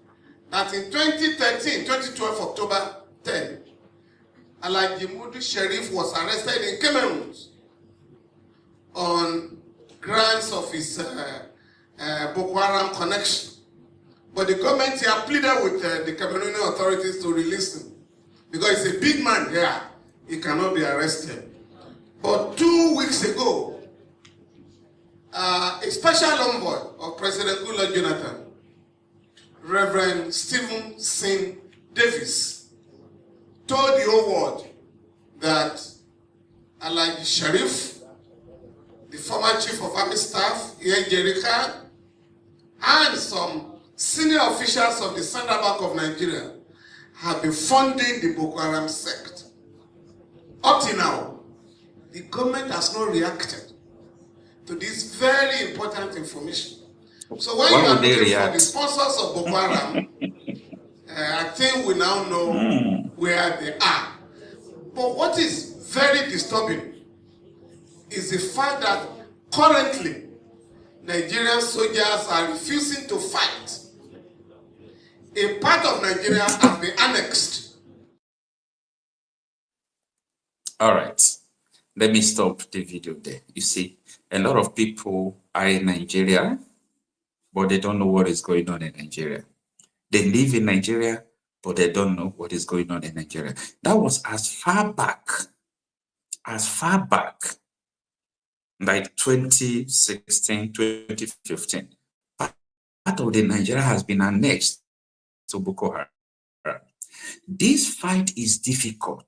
That in 2013, 2012, October 10, Alhaji Mutu Sharif was arrested in Cameroon on grounds of his Boko Haram connection. But the government here pleaded with the Cameroonian authorities to release him, because he's a big man here. He cannot be arrested. But 2 weeks ago, a special envoy of President Goodluck Jonathan, Reverend Stephen Singh Davis, told the whole world that Alhaji Sharif, the former chief of army staff, Ian Jerika, and some senior officials of the Central Bank of Nigeria have been funding the Boko Haram sect. Up till now, the government has not reacted to this very important information. So when you are looking for the sponsors of Boko Haram, I think we now know where they are. But what is very disturbing is the fact that currently Nigerian soldiers are refusing to fight. A part of Nigeria has been annexed. All right. Let me stop the video there. You see, a lot of people are in Nigeria, but they don't know what is going on in Nigeria. They live in Nigeria, but they don't know what is going on in Nigeria. That was as far back like 2016, 2015. Part of the Nigeria has been annexed to Boko Haram. This fight is difficult.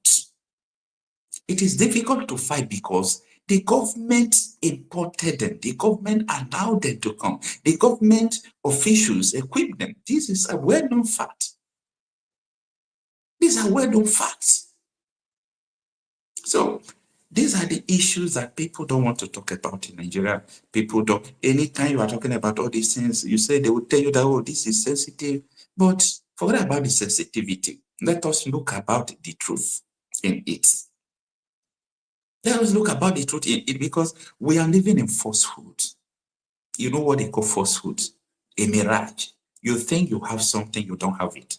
It is difficult to fight because the government imported them. The government allowed them to come. The government officials equipped them. This is a well-known fact. These are well-known facts. So these are the issues that people don't want to talk about in Nigeria. People don't. Anytime you are talking about all these things, you say they will tell you that, oh, this is sensitive. But forget about the sensitivity. Let us look about the truth in it. Let us look about the truth in it, because we are living in falsehood. You know what they call falsehood? A mirage. You think you have something, you don't have it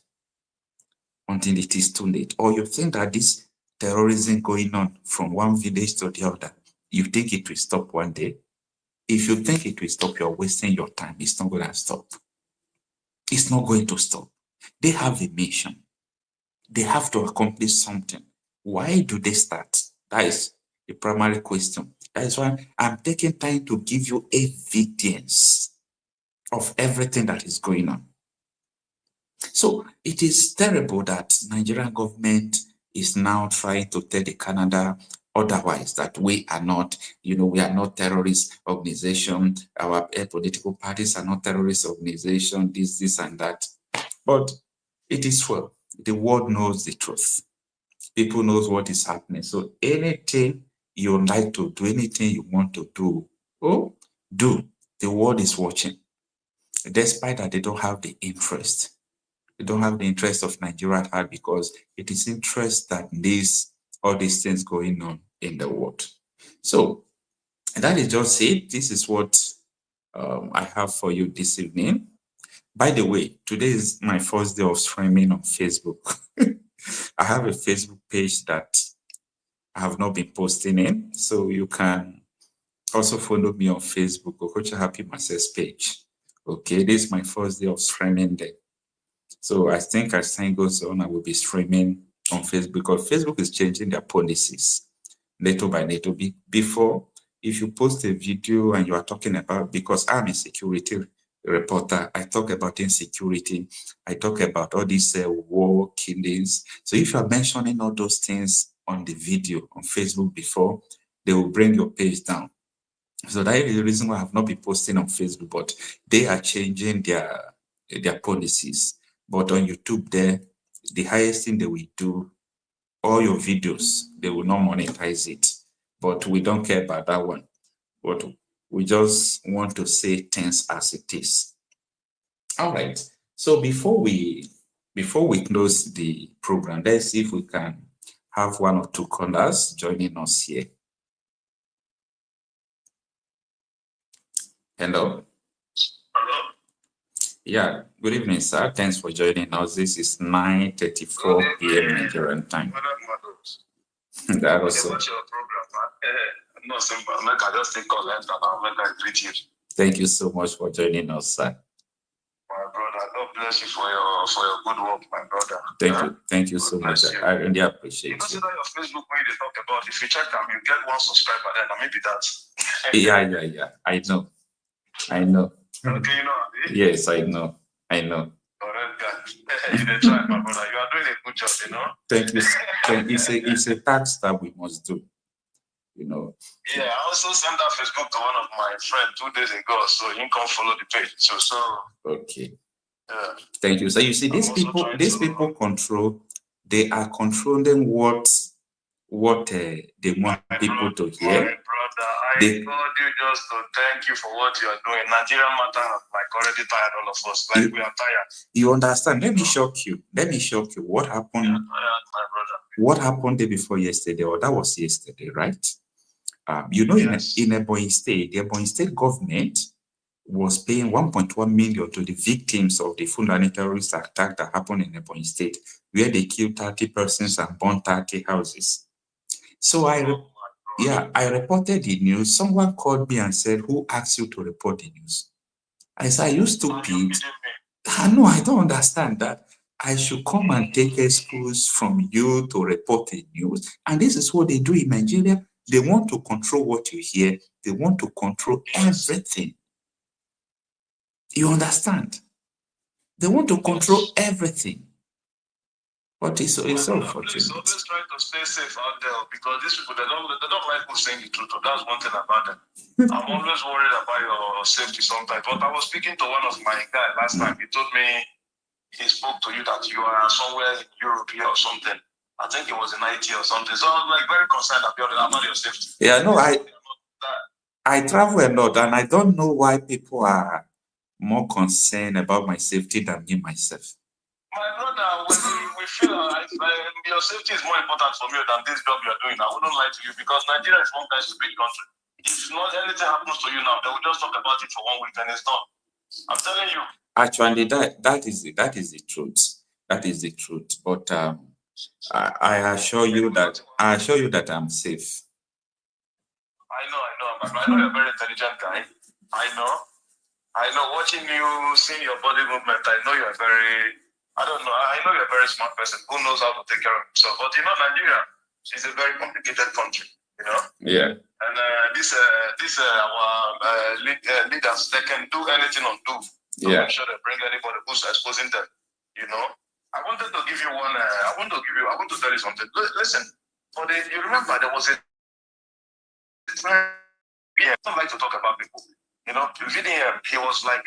until it is too late. Or you think that this terrorism going on from one village to the other, you think it will stop one day. If you think it will stop, you're wasting your time. It's not going to stop. It's not going to stop. They have a mission. They have to accomplish something. Why do they start? That is the primary question. That is why I'm taking time to give you evidence of everything that is going on. So it is terrible that Nigerian government is now trying to tell the Canada otherwise, that we are not, we are not terrorist organization, our political parties are not terrorist organization, this and that. But it is well. The world knows the truth. People knows what is happening. So anything you like to do, anything you want to do, do. The world is watching. Despite that, they don't have the interest. They don't have the interest of Nigeria at heart, because it is interest that leads all these things going on in the world. So that is just it. This is what I have for you this evening. By the way, today is my first day of streaming on Facebook. I have a Facebook page that I have not been posting in, so you can also follow me on Facebook, Okocha Happy Masses page. Okay, this is my first day of streaming there. So I think as time goes on, I will be streaming on Facebook, because Facebook is changing their policies little by little. Before, if you post a video and you are talking about, because I'm a security reporter, I talk about insecurity, I talk about all these war killings. So if you are mentioning all those things on the video on Facebook before, they will bring your page down. So that is the reason why I have not been posting on Facebook, but they are changing their policies. But on YouTube there, the highest thing they will do, all your videos, they will not monetize it. But we don't care about that one. But we just want to say things as it is. All right. So before we close the program, let's see if we can have one or two callers joining us here. Hello. Hello. Yeah, good evening, sir. Thanks for joining us. This is 9:34 p.m. Nigerian time. That also. What's your program? No, simple. I just take call and I greet you. Thank you so much for joining us, sir. My brother, God bless you for your good work, my brother. Thank you so much. I really appreciate you. See that your Facebook where they talk about, if you check them, you get one subscriber then, maybe that. Yeah. I know. Okay, you know. Yes, I know. Alright, guys. You try, my brother. You are doing a good job, you know. Thank you. It's a task that we must do. Yeah, I also sent that Facebook to one of my friends 2 days ago, so he can follow the page. So okay. Yeah. Thank you. So you see, these people control. They are controlling what they want people to hear. My brother, I told you just to thank you for what you are doing. Nigerian matter, already tired all of us. We are tired. You understand? Let me shock you. What happened? Yeah, my brother. What happened day before yesterday? Or that was yesterday, right? Yes. in Ebonyi State, the Ebonyi State government was paying 1.1 million to the victims of the Fulani terrorist attack that happened in Ebonyi State, where they killed 30 persons and burned 30 houses. So I reported the news. Someone called me and said, "Who asked you to report the news?" I said, "Are you stupid?" No, I don't understand that. I should come and take excuse from you to report the news. And this is what they do in Nigeria. They want to control what you hear. They want to control everything. You understand? They want to control everything. But it's unfortunate. Please always try to stay safe out there, because these people, they don't like who's saying the truth. That's one thing about them. I'm always worried about your safety sometimes. But I was speaking to one of my guys last time. He told me he spoke to you that you are somewhere in Europe here or something. I think it was in IT or something. So I was very concerned about your safety. Yeah, no, I travel a lot, and I don't know why people are more concerned about my safety than me myself. My brother, when we feel your safety is more important for me than this job you are doing. I wouldn't lie to you, because Nigeria is one kind of stupid country. If not anything happens to you now, they will just talk about it for 1 week and it's done. I'm telling you. Actually, that is the truth. That is the truth. But I assure you that I'm safe. I know you're a very intelligent guy. I know. Watching you, seeing your body movement, I know you're I know you're a very smart person who knows how to take care of himself. But Nigeria is a very complicated country. Yeah. And our leaders, they can do anything on do. So make sure they bring anybody who's exposing them. I wanted to give you one. I want to tell you something. Listen, you remember there was a time. Yeah, I don't like to talk about people. You know, VDM, he was like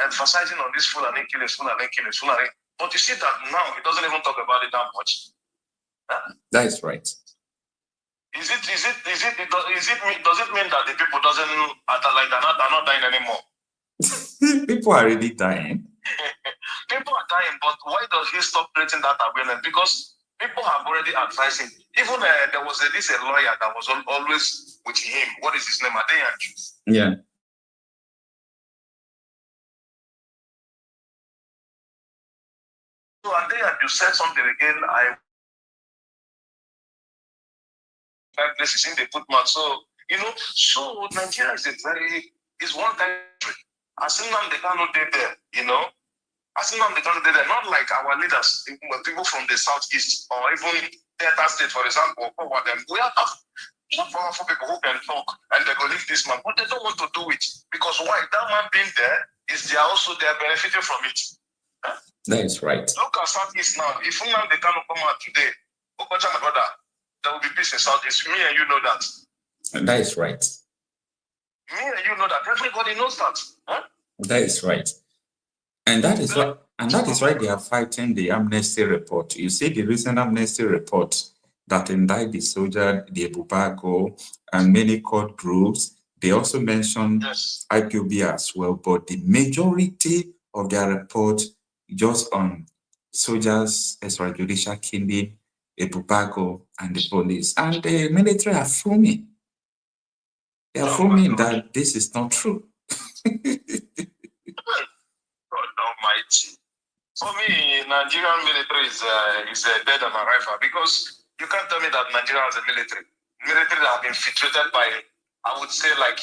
emphasizing on this Fulani killings. But you see that now he doesn't even talk about it that much. Huh? That is right. Does it mean that the people are not dying anymore? People are really dying. People are dying, but why does he stop creating that awareness? Because people have already advised him. Even there was a lawyer that was always with him. What is his name? Adeyanju. Yeah. So Adeyanju said something again. Places in the footmark. So so Nigeria is one country. As Nnamdi Kanu did there, not like our leaders, people from the southeast or even Delta State, for example, we have some powerful people who can talk and they go leave this man, but they don't want to do it because why? That man being there they are benefiting from it. Huh? That is right. Look at southeast now. If Nnamdi Kanu come out today, my brother, there will be peace in southeast. Me and you know that. And that is right. Me and you know that. Everybody knows that. Huh? That is right. And that is why they are fighting the amnesty report. You see the recent amnesty report that indict the soldier, the Ebuka, and many court groups. They also mentioned IPOB as well, but the majority of their report just on soldiers, extrajudicial killing, Ebuka, and the police. And the military are fuming. They are fuming that this is not true. God Almighty. For me, Nigerian military is dead and arrival because you can't tell me that Nigeria has a military. Military have been infiltrated by, I would say, like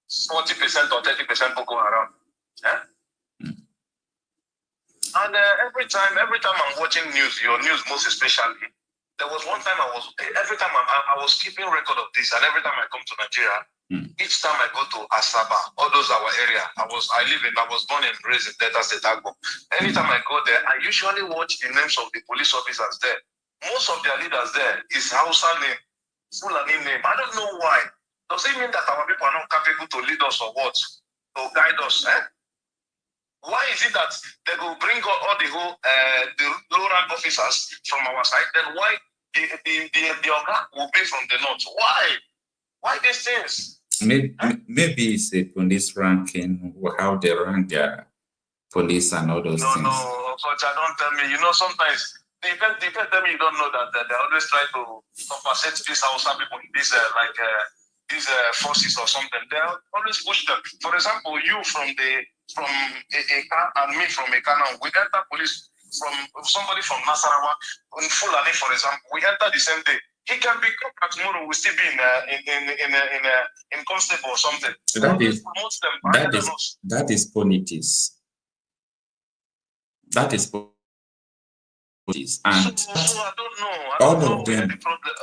40% or 30% Boko Haram. Yeah? And every time I'm watching news, your news most especially, there was one time I was keeping record of this, and every time I come to Nigeria, each time I go to Asaba, all those our area, I was born and raised in Delta State, Agbo. Anytime I go there, I usually watch the names of the police officers there. Most of their leaders there is Hausa name, Fulani name. I don't know why. Does it mean that our people are not capable to lead us or what? To guide us? Why is it that they will bring all the low rank officers from our side? Then why the Oga will be from the north? Why? Why these things? Maybe it's a police ranking, how they rank their police and all those things. No, Coach, don't tell me. Sometimes they tell me you don't know that they always try to compensate these Hausa people, these forces or something. They always push them. For example, you from Ekpa and me from Ekpa now, we enter police from somebody from Nasarawa in Fulani, for example. We enter the same day. He can be caught tomorrow. We still be in constable or something. That is politics. That is politics, and so I don't know. all of them.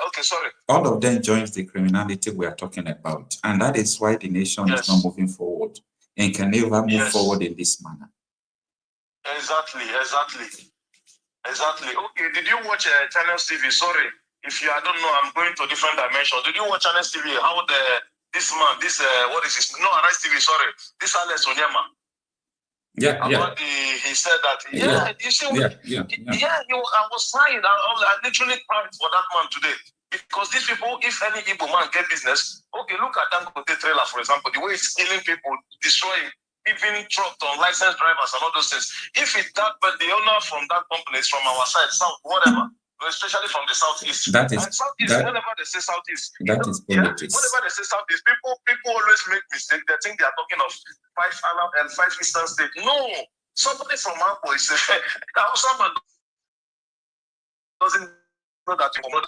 Okay, sorry. All of them joins the criminality we are talking about, and that is why the nation is not moving forward and can never move forward in this manner. Exactly. Okay, did you watch Channels TV? Sorry. If I don't know, I'm going to a different dimension. Did you watch Channels TV? How this man, what is his? No, Arise TV. Sorry, this Alex Onyema. He said that. I was crying. I literally cried for that man today because these people, if any Igbo man get business, okay, look at Dangote trailer for example, the way it's killing people, destroying, even trucked on licensed drivers and all those things. If it's that, but the owner from that company is from our side, south, whatever. Especially from the southeast. That is whenever they say southeast. That is politics. Whenever they say southeast, people always make mistakes. They think they are talking of 5 Arab and 5 Eastern states. No, somebody from Ambo is someone doesn't know that you know.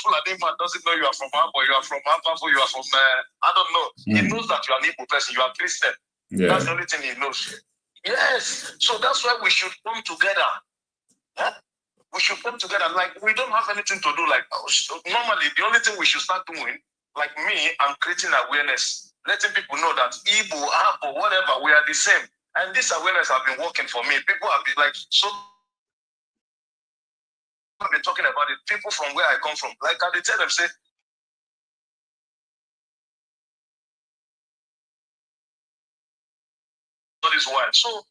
Fulani man doesn't know you are from Ambo, you are from Ambo, you are from I don't know. He knows that you are an Igbo person, you are Christian. That's the only thing he knows. Yes, so that's why we should come together. We should come together. Like, we don't have anything to do. Like, normally, the only thing we should start doing, like me, I'm creating awareness, letting people know that Igbo, Abo, whatever, we are the same. And this awareness have been working for me. People have been like, so I've been talking about it. People from where I come from, like I tell them, say, that is why. So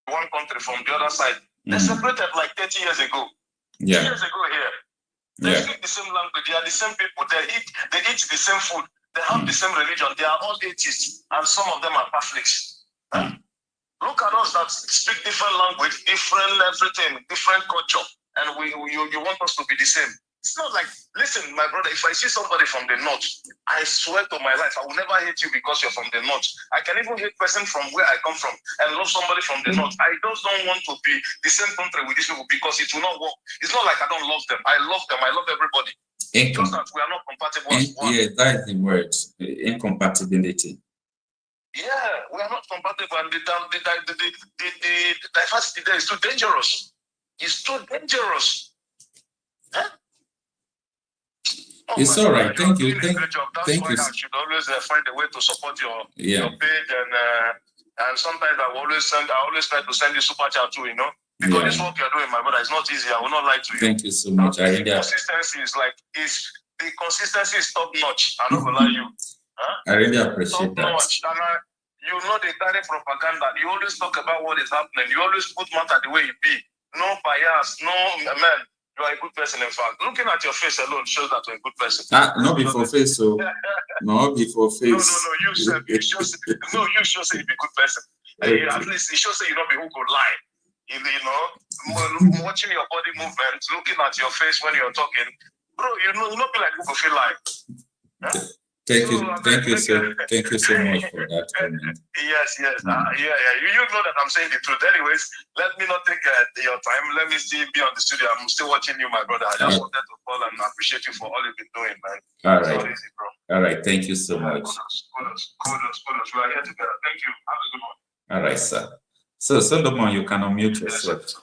one country from the other side. They separated like 30 years ago. Yeah. Years ago here. They speak the same language. They are the same people. They eat the same food. They have the same religion. They are all atheists, and some of them are Catholics. Look at us that speak different language, different everything, different culture, and you want us to be the same. It's not like, listen, my brother, if I see somebody from the north, I swear to my life, I will never hate you because you're from the north. I can even hate person from where I come from and love somebody from the north. I just don't want to be the same country with these people because it will not work. It's not like I don't love them. I love them. I love everybody. Just that we are not compatible as one. Yeah, that is the word, incompatibility. Yeah, we are not compatible, and the diversity there is too dangerous. It's too dangerous. Huh? It's all right. Thank you. Thank you. I should always find a way to support your page, and sometimes I always try to send you super chat too. Because this work you're doing, my brother, is not easy. I will not lie to you. Thank you so much. Consistency is like the consistency is top notch. I'm not gonna lie you. I really appreciate that. Notch. And they carry propaganda. You always talk about what is happening. You always put matter the way it be. No bias. No man. You are a good person, in fact. Looking at your face alone shows that you're a good person. Not before face, so. Not before face. No, you should say you're a good person. At least it shows that you don't be who could lie. Watching your body movement, looking at your face when you're talking, bro, you don't be like who could feel like. Huh? Thank you so much for that comment. Yes. You know that I'm saying the truth. Anyways, let me not take your time. Let me still be on the studio. I'm still watching you, my brother. I just wanted to call and appreciate you for all you've been doing, man. All right. Easy, bro. All right. Thank you so much. Kudos. We are here together. Thank you. Have a good one. All right, sir. So, Solomon, you can unmute yourself.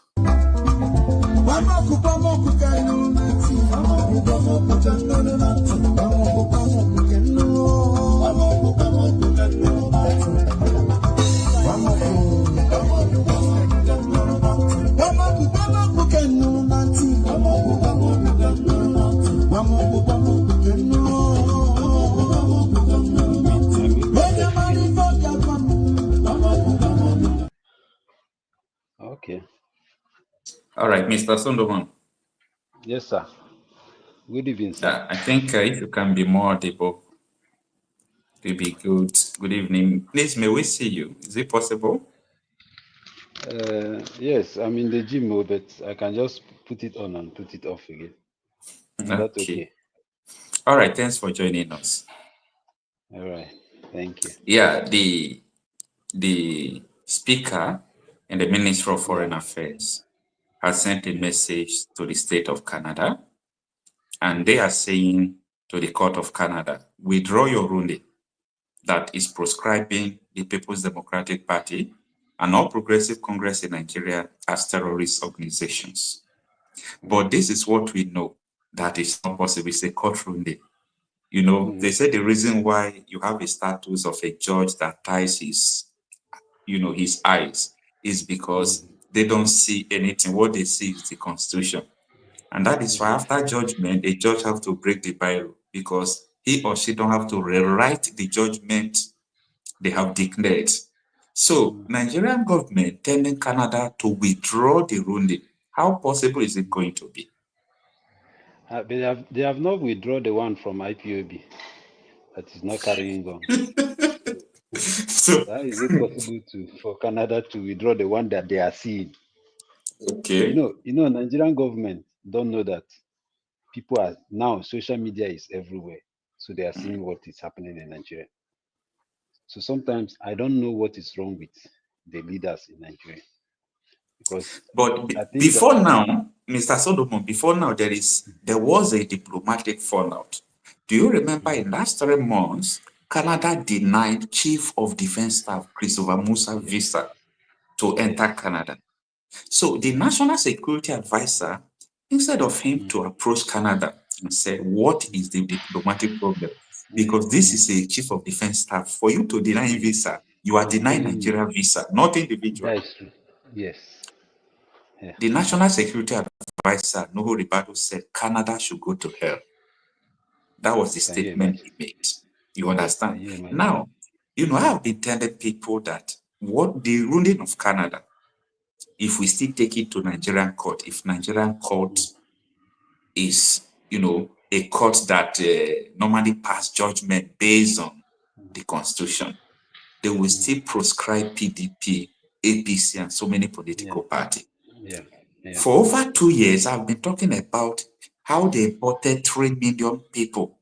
Okay. All right, Mr. Solomon. Yes, sir. Good evening, sir. I think if you can be more audible, it will be good. Good evening. Please, may we see you? Is it possible? Yes, I'm in the gym mode, but I can just put it on and put it off again. Is that okay? All right, thanks for joining us. All right, thank you. Yeah, the speaker and the Minister of Foreign Affairs has sent a message to the state of Canada, and they are saying to the Court of Canada, withdraw your ruling that is proscribing the People's Democratic Party and All Progressive Congress in Nigeria as terrorist organizations. But this is what we know, that is not possible. It's a court ruling. They say the reason why you have a status of a judge that ties his eyes is because they don't see anything. What they see is the Constitution. And that is why after judgment, a judge has to break the Bible because he or she don't have to rewrite the judgment they have declared. So Nigerian government telling Canada to withdraw the ruling. How possible is it going to be? They have not withdrawn the one from IPOB that is not carrying on. So how is it possible for Canada to withdraw the one that they are seeing? Okay. Nigerian government don't know that people are now, social media is everywhere. So they are seeing what is happening in Nigeria. So sometimes I don't know what is wrong with the leaders in Nigeria. But before now, Mr. Solomon, there was a diplomatic fallout. Do you remember in last 3 months, Canada denied Chief of Defense Staff Christopher Musa visa to enter Canada. So the National Security Advisor, instead of him to approach Canada and say, what is the diplomatic problem? Because this is a Chief of Defense Staff. For you to deny visa, you are denying Nigeria visa, not individual. That is true. Yes. Yeah. The National Security Advisor, Nuhu Ribadu, said Canada should go to hell. That was the statement he made. You understand? Now, I have been telling people that what the ruling of Canada, if we still take it to Nigerian court, if Nigerian court is, a court that normally pass judgment based on the Constitution, they will still proscribe PDP, APC, and so many political parties. Yeah. For over 2 years, I've been talking about how they imported 3 million people.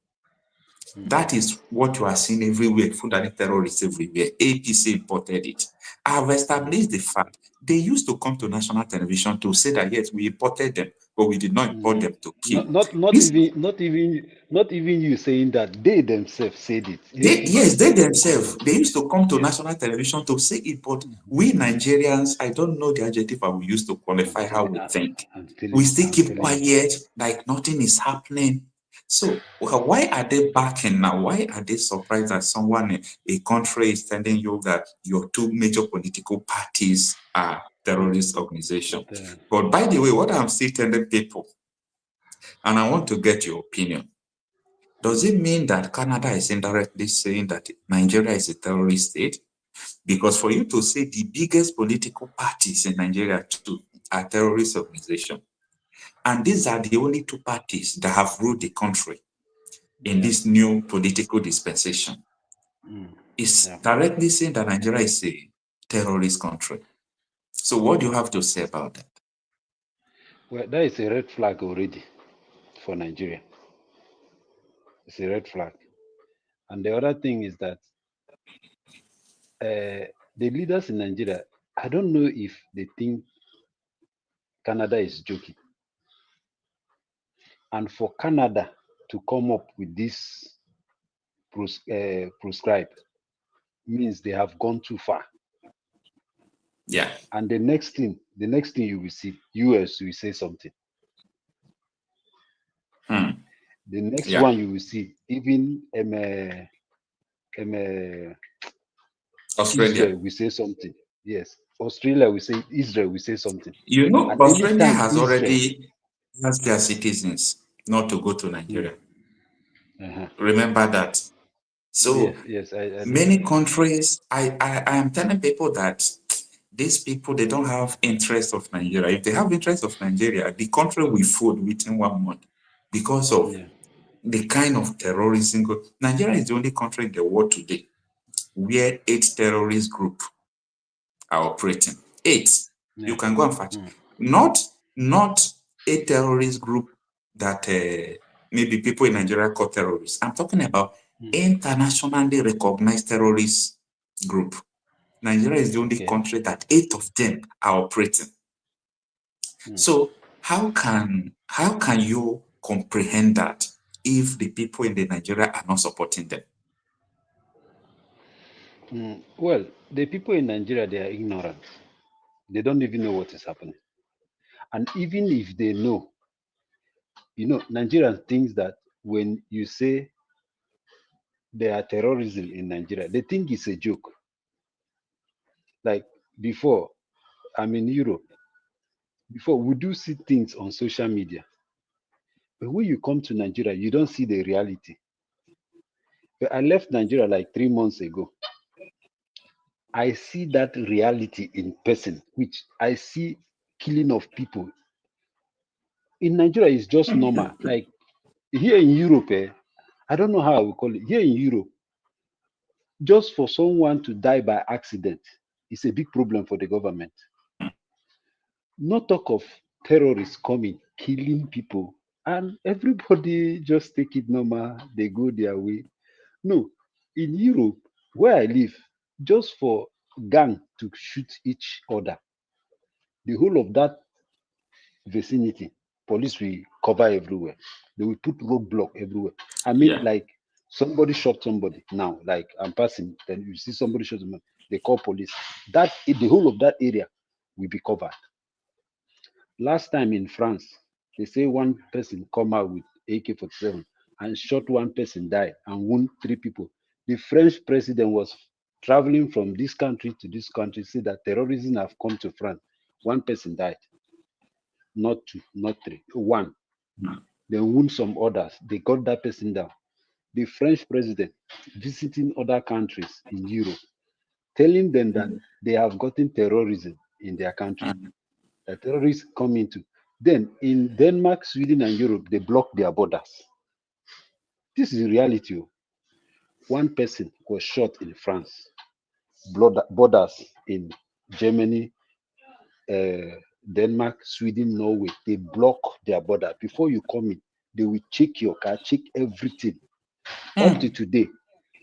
That is what you are seeing everywhere, Fulani terrorists everywhere. APC imported it. I have established the fact they used to come to national television to say that yes, we imported them, but we did not import them to kill. Not even you saying that, they themselves said it. Yes, they themselves, they used to come to national television to say it, but we Nigerians, I don't know the adjective I will use to qualify how we think. We still keep quiet, like nothing is happening. So why are they backing now? Why are they surprised that someone, a country is telling you that your 2 major political parties are terrorist organizations? But by the way, what I'm still telling people, and I want to get your opinion, does it mean that Canada is indirectly saying that Nigeria is a terrorist state? Because for you to say the biggest political parties in Nigeria too are terrorist organizations, and these are the only 2 parties that have ruled the country in this new political dispensation, is directly saying that Nigeria is a terrorist country. So what do you have to say about that? Well, that is a red flag already for Nigeria. It's a red flag. And the other thing is that the leaders in Nigeria, I don't know if they think Canada is joking. And for Canada to come up with this proscribe means they have gone too far. Yeah. And the next thing you will see, US will say something. The next one you will see, even Australia Israel will say something. Yes, Australia will say, Israel will say something. Australia has already asked their citizens not to go to Nigeria. Remember that. So yes, I many countries, I am telling people that these people, they don't have interest of Nigeria. If they have interest of Nigeria, the country will fold within 1 month because of the kind of terrorism. Nigeria is the only country in the world today where 8 terrorist groups are operating. 8. You can go and find. Not a terrorist group that maybe people in Nigeria call terrorists. I'm talking about internationally recognized terrorist group. Nigeria is the only country that 8 of them are operating. So how can you comprehend that if the people in the Nigeria are not supporting them? Well, the people in Nigeria, they are ignorant. They don't even know what is happening. And even if they know, Nigerians think that when you say there are terrorism in Nigeria, they think it's a joke. Like before, I'm in Europe. Before, we do see things on social media. But when you come to Nigeria, you don't see the reality. But I left Nigeria like 3 months ago. I see that reality in person, which I see killing of people. In Nigeria, it's just normal. Like here in Europe, I don't know how I will call it. Here in Europe, just for someone to die by accident is a big problem for the government. No talk of terrorists coming, killing people, and everybody just take it normal. They go their way. No, in Europe, where I live, just for gang to shoot each other, the whole of that vicinity, police will cover everywhere. They will put roadblock everywhere. I mean, like Somebody shot somebody now, like I'm passing, then you see somebody shot somebody, they call police. That the whole of that area will be covered. Last time in France, they say one person come out with AK-47 and shot one person, died, and wound 3 people. The French president was traveling from this country to this country, said that terrorism have come to France. 1 person died, not 2, not 3, 1. They wound some others. They got that person down. The French president visiting other countries in Europe, telling them that they have gotten terrorism in their country, that terrorists come into. Then in Denmark, Sweden, and Europe, they block their borders. This is reality. 1 person was shot in France, borders in Germany, Denmark, Sweden, Norway. They block their border. Before you come in, they will check your car, check everything. Up to today,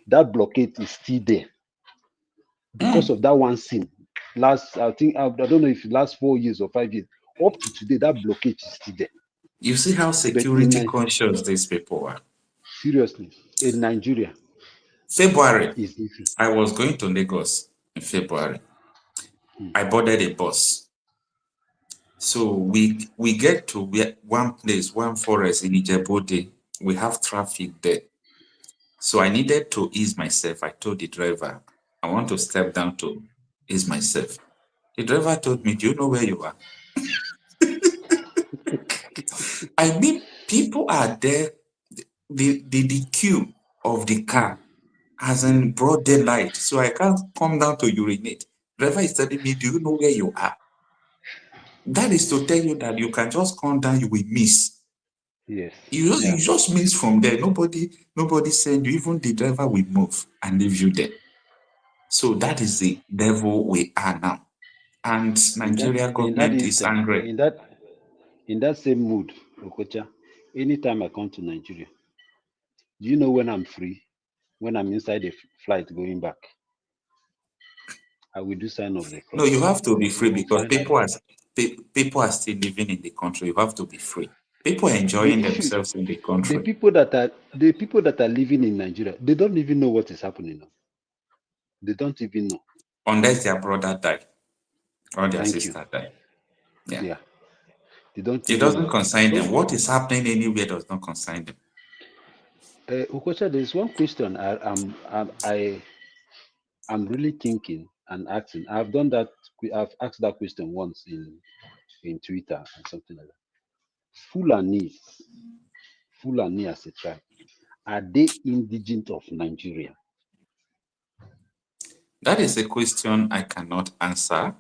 that blockade is still there because of that one scene. I don't know if it last 4 years or 5 years. Up to today, that blockade is still there. You see how security conscious these people are. Seriously, in Nigeria. February, I was going to Lagos in February. I boarded a bus. So we get to one place, one forest in Ijebu-Ode. We have traffic there. So I needed to ease myself. I told the driver, I want to step down to ease myself. The driver told me, do you know where you are? I mean, people are there. The queue of the car has in broad daylight, so I can't come down to urinate. Driver is telling me, do you know where you are? That is to tell you that you can just come down, you will miss. Yes. You just miss from there. Nobody send you. Even the driver will move and leave you there. So that is the level we are now. And Nigeria government is angry. In that same mood, Okocha, anytime I come to Nigeria, do you know when I'm free? When I'm inside a flight going back, I will do sign of the cross. No, you have to be free because people are still living in the country. You have to be free. People are enjoying themselves in the country. The people that are living in Nigeria, they don't even know what is happening now. They don't even know. Unless their brother died or their sister died. Yeah. They don't. It doesn't concern them. What is happening anywhere does not concern them. Okocha, there's one question I'm really thinking and asking. I've done that. I've asked that question once in Twitter and something like that. Fulani as a tribe, are they indigent of Nigeria? That is a question I cannot answer,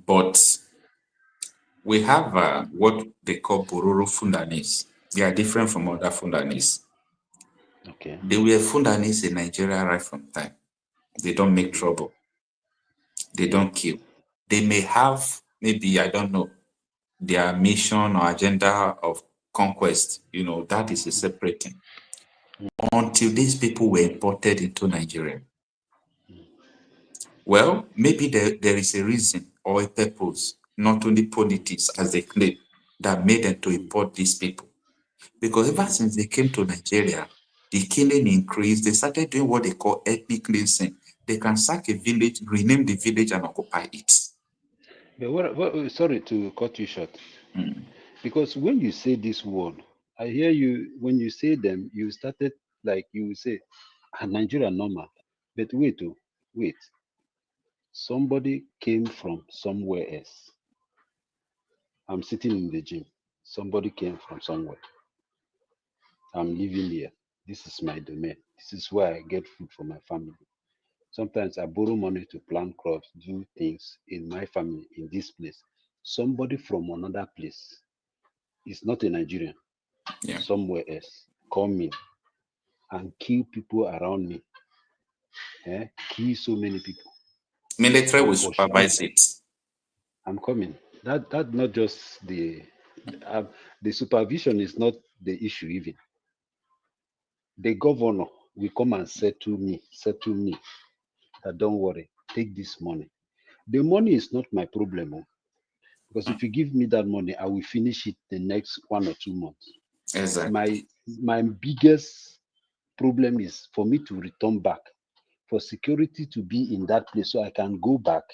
but we have what they call Bororo Fulanis. They are different from other Fulanis. Okay. They were Fulanis in Nigeria right from time. They don't make trouble. They don't kill. They may have, maybe, I don't know, their mission or agenda of conquest. That is a separate thing. Until these people were imported into Nigeria. Well, maybe there is a reason or a purpose, not only politics as they claim, that made them to import these people. Because ever since they came to Nigeria, the killing increased. They started doing what they call ethnic cleansing. They can sack a village, rename the village, and occupy it. But sorry to cut you short. Because when you say this word, I hear you, when you say them, you started like you say, Nigeria normal. But wait. Somebody came from somewhere else. I'm sitting in the gym. Somebody came from somewhere. I'm living here. This is my domain. This is where I get food for my family. Sometimes I borrow money to plant crops, do things in my family in this place. Somebody from another place is not a Nigerian, somewhere else, come in and kill people around me. Kill so many people. Military will supervise it. I'm coming. That not just the supervision is not the issue even. The governor will come and settle me. That don't worry, take this money. The money is not my problem. Because if you give me that money, I will finish it the next 1 or 2 months. Exactly. My biggest problem is for me to return back, for security to be in that place so I can go back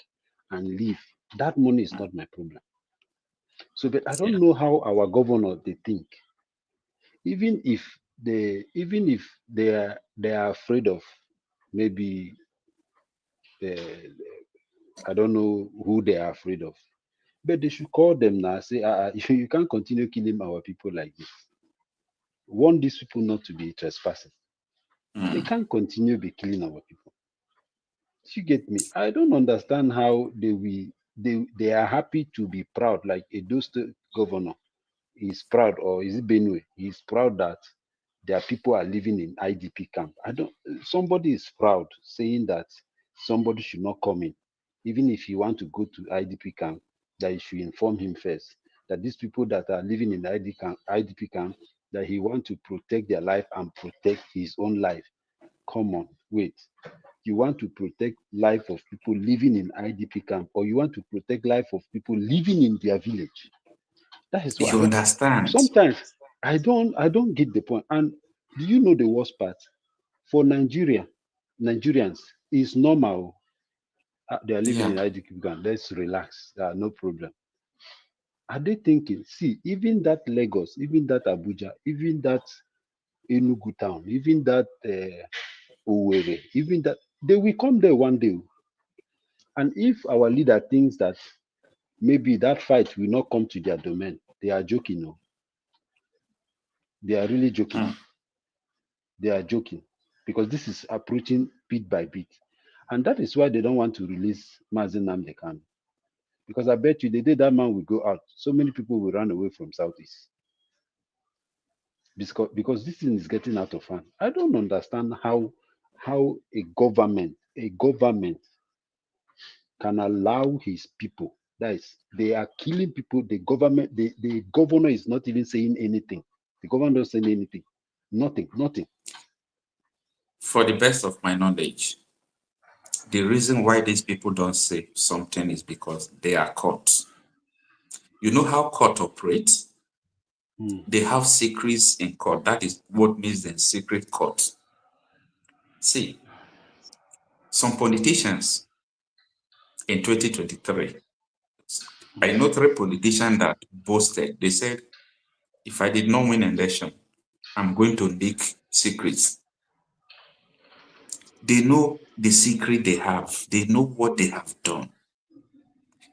and live. That money is not my problem. So, but I don't know how our governor they think. Even if they are afraid of maybe I don't know who they are afraid of, but they should call them now. Say, you can't continue killing our people like this. Want these people not to be trespassing. They can't continue be killing our people. You get me? I don't understand how they are happy to be proud, like Edo State governor is proud, or is it Benue? He's proud that their people are living in IDP camp. Somebody is proud saying that somebody should not come in. Even if you want to go to IDP camp, that you should inform him first that these people that are living in IDP camp, that he want to protect their life and protect his own life. Come on, wait. You want to protect life of people living in IDP camp, or you want to protect life of people living in their village? That is what you understand. Sometimes I don't get the point. And do you know the worst part? For Nigerians, it's normal. They are living in IDP camp. Let's relax. No problem. Are they thinking? See, even that Lagos, even that Abuja, even that Enugu town, even that Owerri, even that, they will come there one day. And if our leader thinks that maybe that fight will not come to their domain, they are joking. No? They are really joking. They are joking, because this is approaching bit by bit. And that is why they don't want to release Nnamdi Kanu. Because I bet you the day that man will go out, so many people will run away from Southeast. Because this thing is getting out of hand. I don't understand how a government can allow his people, that is, they are killing people. The governor is not even saying anything. The governor not saying anything. Nothing. For the best of my knowledge, the reason why these people don't say something is because they are caught. You know how court operates? They have secrets in court. That is what makes them secret court. See, some politicians in 2023, I know 3 politicians that boasted. They said, if I did not win an election, I'm going to leak secrets. They know the secret they have. They know what they have done.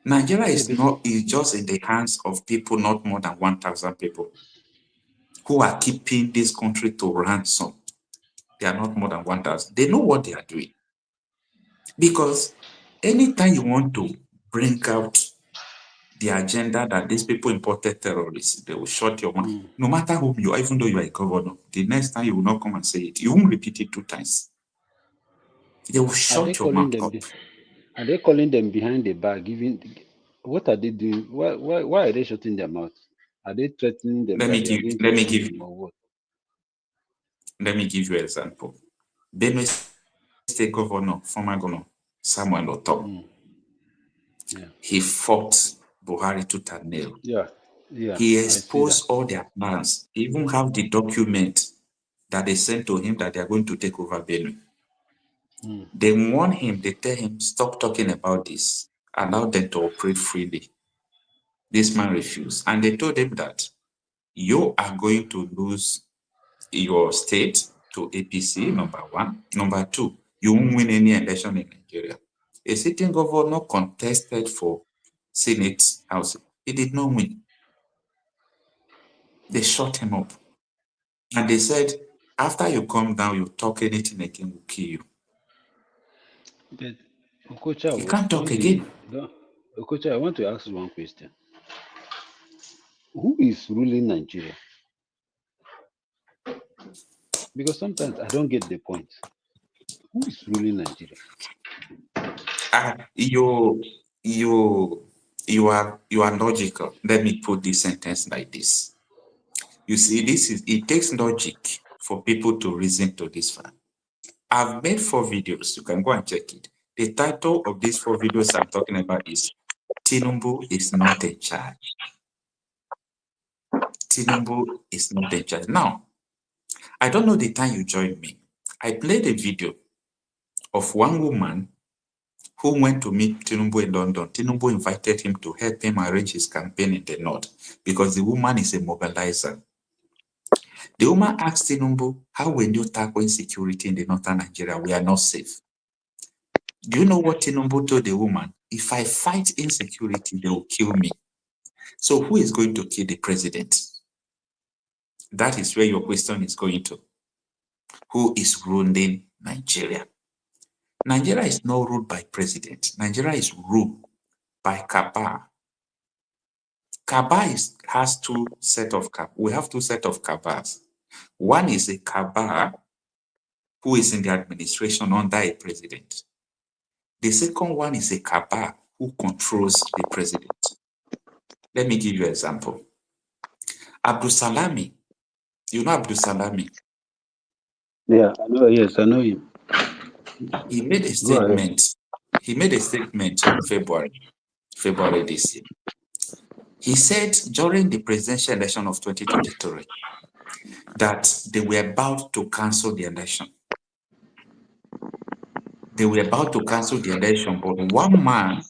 Nigeria is just in the hands of people, not more than 1,000 people, who are keeping this country to ransom. They are not more than 1,000. They know what they are doing. Because anytime you want to bring out the agenda that these people imported terrorists, they will shut your mouth. No matter whom you are, even though you are a governor, the next time you will not come and say it. You won't repeat it 2 times. They will shut your mouth up. Are they calling them behind the back? What are they doing? Why are they shutting their mouth? Are they threatening them? Let me give you an example. Benue State Governor, former Governor Samuel Otom. He fought Buhari tooth and nail. He exposed all their plans. They even have the document that they sent to him that they are going to take over Benue. They warn him, they tell him, stop talking about this. Allow them to operate freely. This man refused. And they told him that you are going to lose your state to APC, number 1. Number 2, you won't win any election in Nigeria. A sitting governor contested for Senate House. He did not win. They shut him up. And they said, after you come down, you talk anything again, we'll kill you. But Okocha, you can't talk again. Okocha, I want to ask you one question. Who is ruling Nigeria? Because sometimes I don't get the point. Who is ruling Nigeria? You are logical. Let me put this sentence like this. You see, it takes logic for people to reason to this fact. I've made 4 videos. You can go and check it. The title of these 4 videos I'm talking about is Tinubu is not in charge. Tinubu is not in charge. Now, I don't know the time you joined me. I played a video of one woman who went to meet Tinubu in London. Tinubu invited him to help him arrange his campaign in the north because the woman is a mobilizer. The woman asked Tinubu, how will you tackle insecurity in the northern Nigeria? We are not safe. Do you know what Tinubu told the woman? If I fight insecurity, they will kill me. So who is going to kill the president? That is where your question is going to. Who is ruling Nigeria? Nigeria is not ruled by president. Nigeria is ruled by Kaba. Kaba has two set of Kaba. We have two set of Kabas. One is a Kaba who is in the administration under a president. The second one is a Kaba who controls the president. Let me give you an example. Abdul Salami, you know Abdul Salami? Yeah, I know. Yes, I know him. He made a statement. He made a statement in February this year. He said during the presidential election of 2023 that they were about to cancel the election. They were about to cancel the election, but one man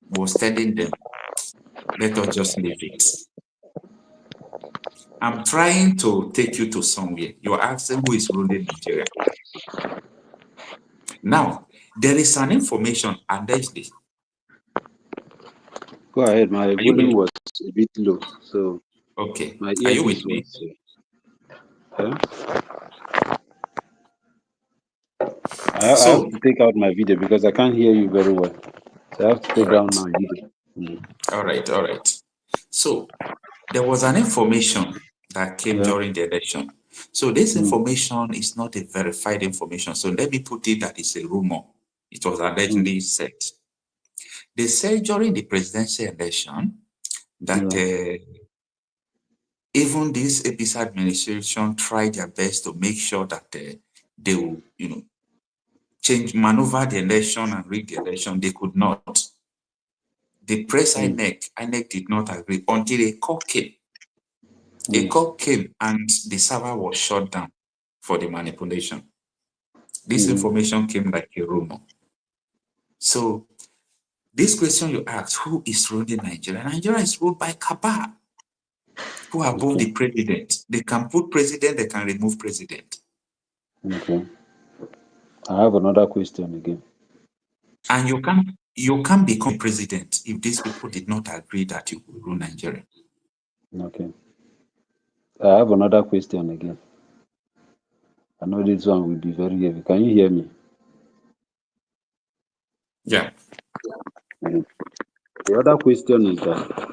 was telling them, let us just leave it. I'm trying to take you to somewhere. You're asking who is ruling Nigeria. Now, there is an information allegedly. Go ahead. My volume was a bit low, so okay. My Are you with me? I have to take out my video because I can't hear you very well. So I have to take down my video. All right. So there was an information that came during the election. So this information is not a verified information. So let me put it that it's a rumor. It was allegedly said. They said during the presidential election that even this APC administration tried their best to make sure that they will, maneuver the election and rig the election. They could not. The press INEC did not agree until a call came. A call came and the server was shut down for the manipulation. This information came like a rumor. So this question you asked, who is ruling Nigeria? Nigeria is ruled by Kaba, who are above the president. They can put president, they can remove president. Okay. I have another question again. And you can't become president if these people did not agree that you will rule Nigeria. Okay. I have another question again. I know this one will be very heavy. Can you hear me? Yeah. The other question is that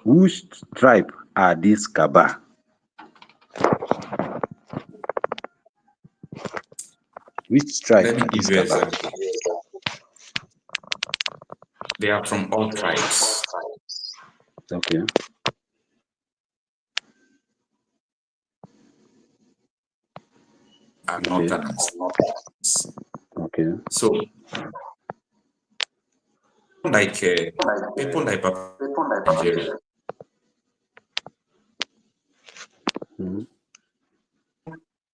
whose tribe are these Kaba? Which tribe? Let me give you an example. They are from all tribes. Okay. Are northerners. Okay. So, like people like Nigeria.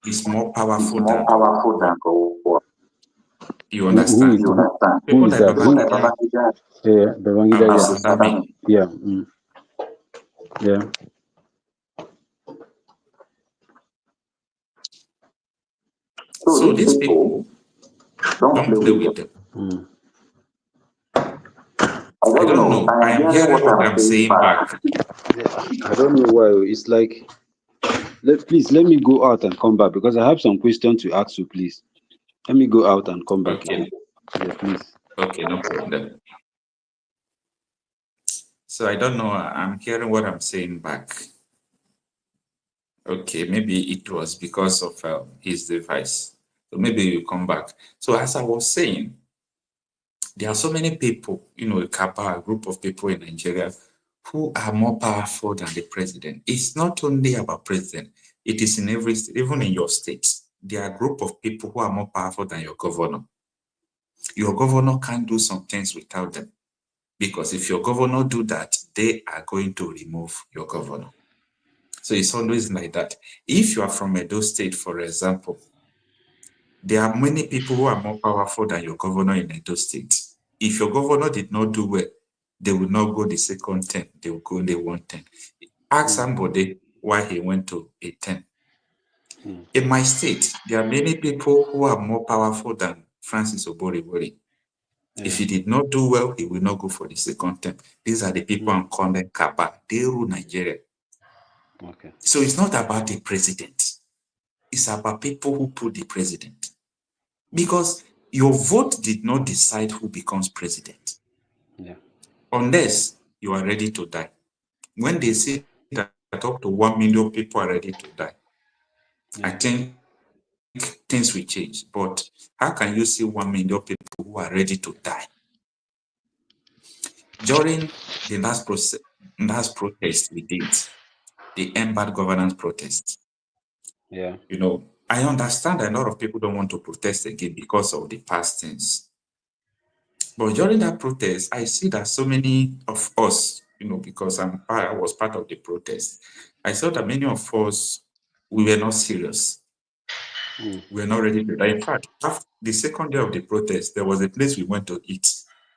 Is more powerful than you understand? Who is that? Yeah, Babangida. Yeah. Yeah. So these people don't play with them. I don't know. I am hearing what I'm saying back. I don't know why. It's like, please let me go out and come back because I have some questions to ask you, please. Let me go out and come back. Okay. Yeah, please. Okay, no problem. So I don't know. I'm hearing what I'm saying back. Okay, maybe it was because of his device. So maybe you come back. So as I was saying, there are so many people, a Kaba, a group of people in Nigeria who are more powerful than the president. It's not only about president. It is in every state, even in your state. There are a group of people who are more powerful than your governor. Your governor can't do some things without them. Because if your governor do that, they are going to remove your governor. So it's always like that. If you are from Edo State, for example, there are many people who are more powerful than your governor in Edo State. If your governor did not do well, they will not go the second term. They will go the 1 term. Ask somebody why he went to a term. In my state, there are many people who are more powerful than Francis Oborevori. If he did not do well, he will not go for the second term. These are the people I'm calling Kaba. They rule Nigeria. Okay. So it's not about the president. It's about people who put the president. Because your vote did not decide who becomes president. Yeah. Unless you are ready to die. When they say that up to 1 million people are ready to die, I think things will change. But how can you see 1 million people who are ready to die? During the last protest we did, the Bad governance protest. Yeah. You know, I understand a lot of people don't want to protest again because of the past things. But during that protest, I see that so many of us, you know, because I was part of the protest, I saw that many of us, we were not serious. We were not ready to die. In fact, after the second day of the protest, there was a place we went to eat,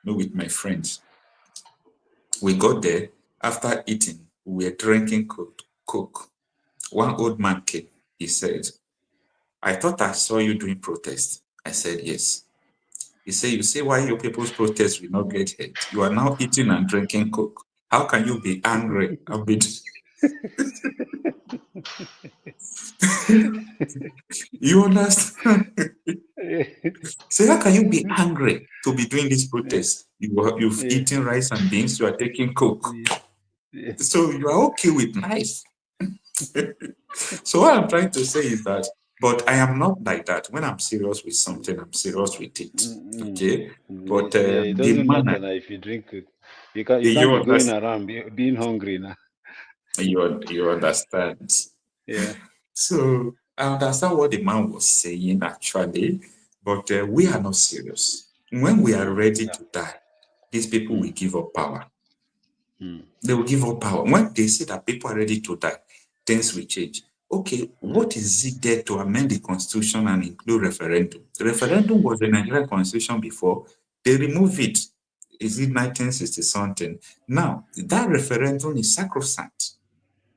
you know, with my friends. We got there. After eating, we were drinking Coke. One old man came. He said, I thought I saw you doing protest. I said, yes. He said, you see why your people's protest will not get hurt. You are now eating and drinking Coke. How can you be angry? You understand? So how can you be angry to be doing this protest? You've eaten rice and beans, you are taking Coke. So you are okay with life. So what I'm trying to say is that, but I am not like that. When I'm serious with something, I'm serious with it. Okay? But it doesn't matter now if you drink it. You can't be going around being hungry now. You understand. Yeah. So I understand what the man was saying actually, but we are not serious. When we are ready to die, these people will give up power. They will give up power. When they say that people are ready to die, things will change. Okay, what is it there to amend the constitution and include referendum? The referendum was the Nigerian constitution before. They removed it. Is it 1960 something? Now, that referendum is sacrosanct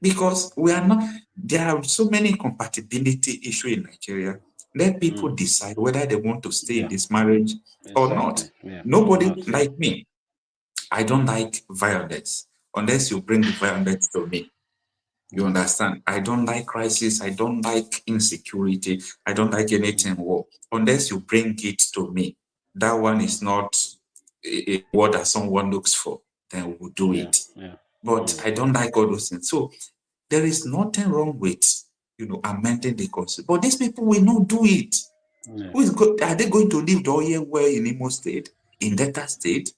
because we are not, there are so many incompatibility issues in Nigeria. Let people decide whether they want to stay in this marriage or not. Nobody like me. I don't like violence unless you bring the violence to me. You understand? I don't like crisis. I don't like insecurity. I don't like anything war. Unless you bring it to me. That one is not a word that someone looks for. Then we'll do it. But I don't like all those things. So there is nothing wrong with, you know, amending the constitution. But these people will not do it. Are they going to live the oil well in Imo State, in Delta State?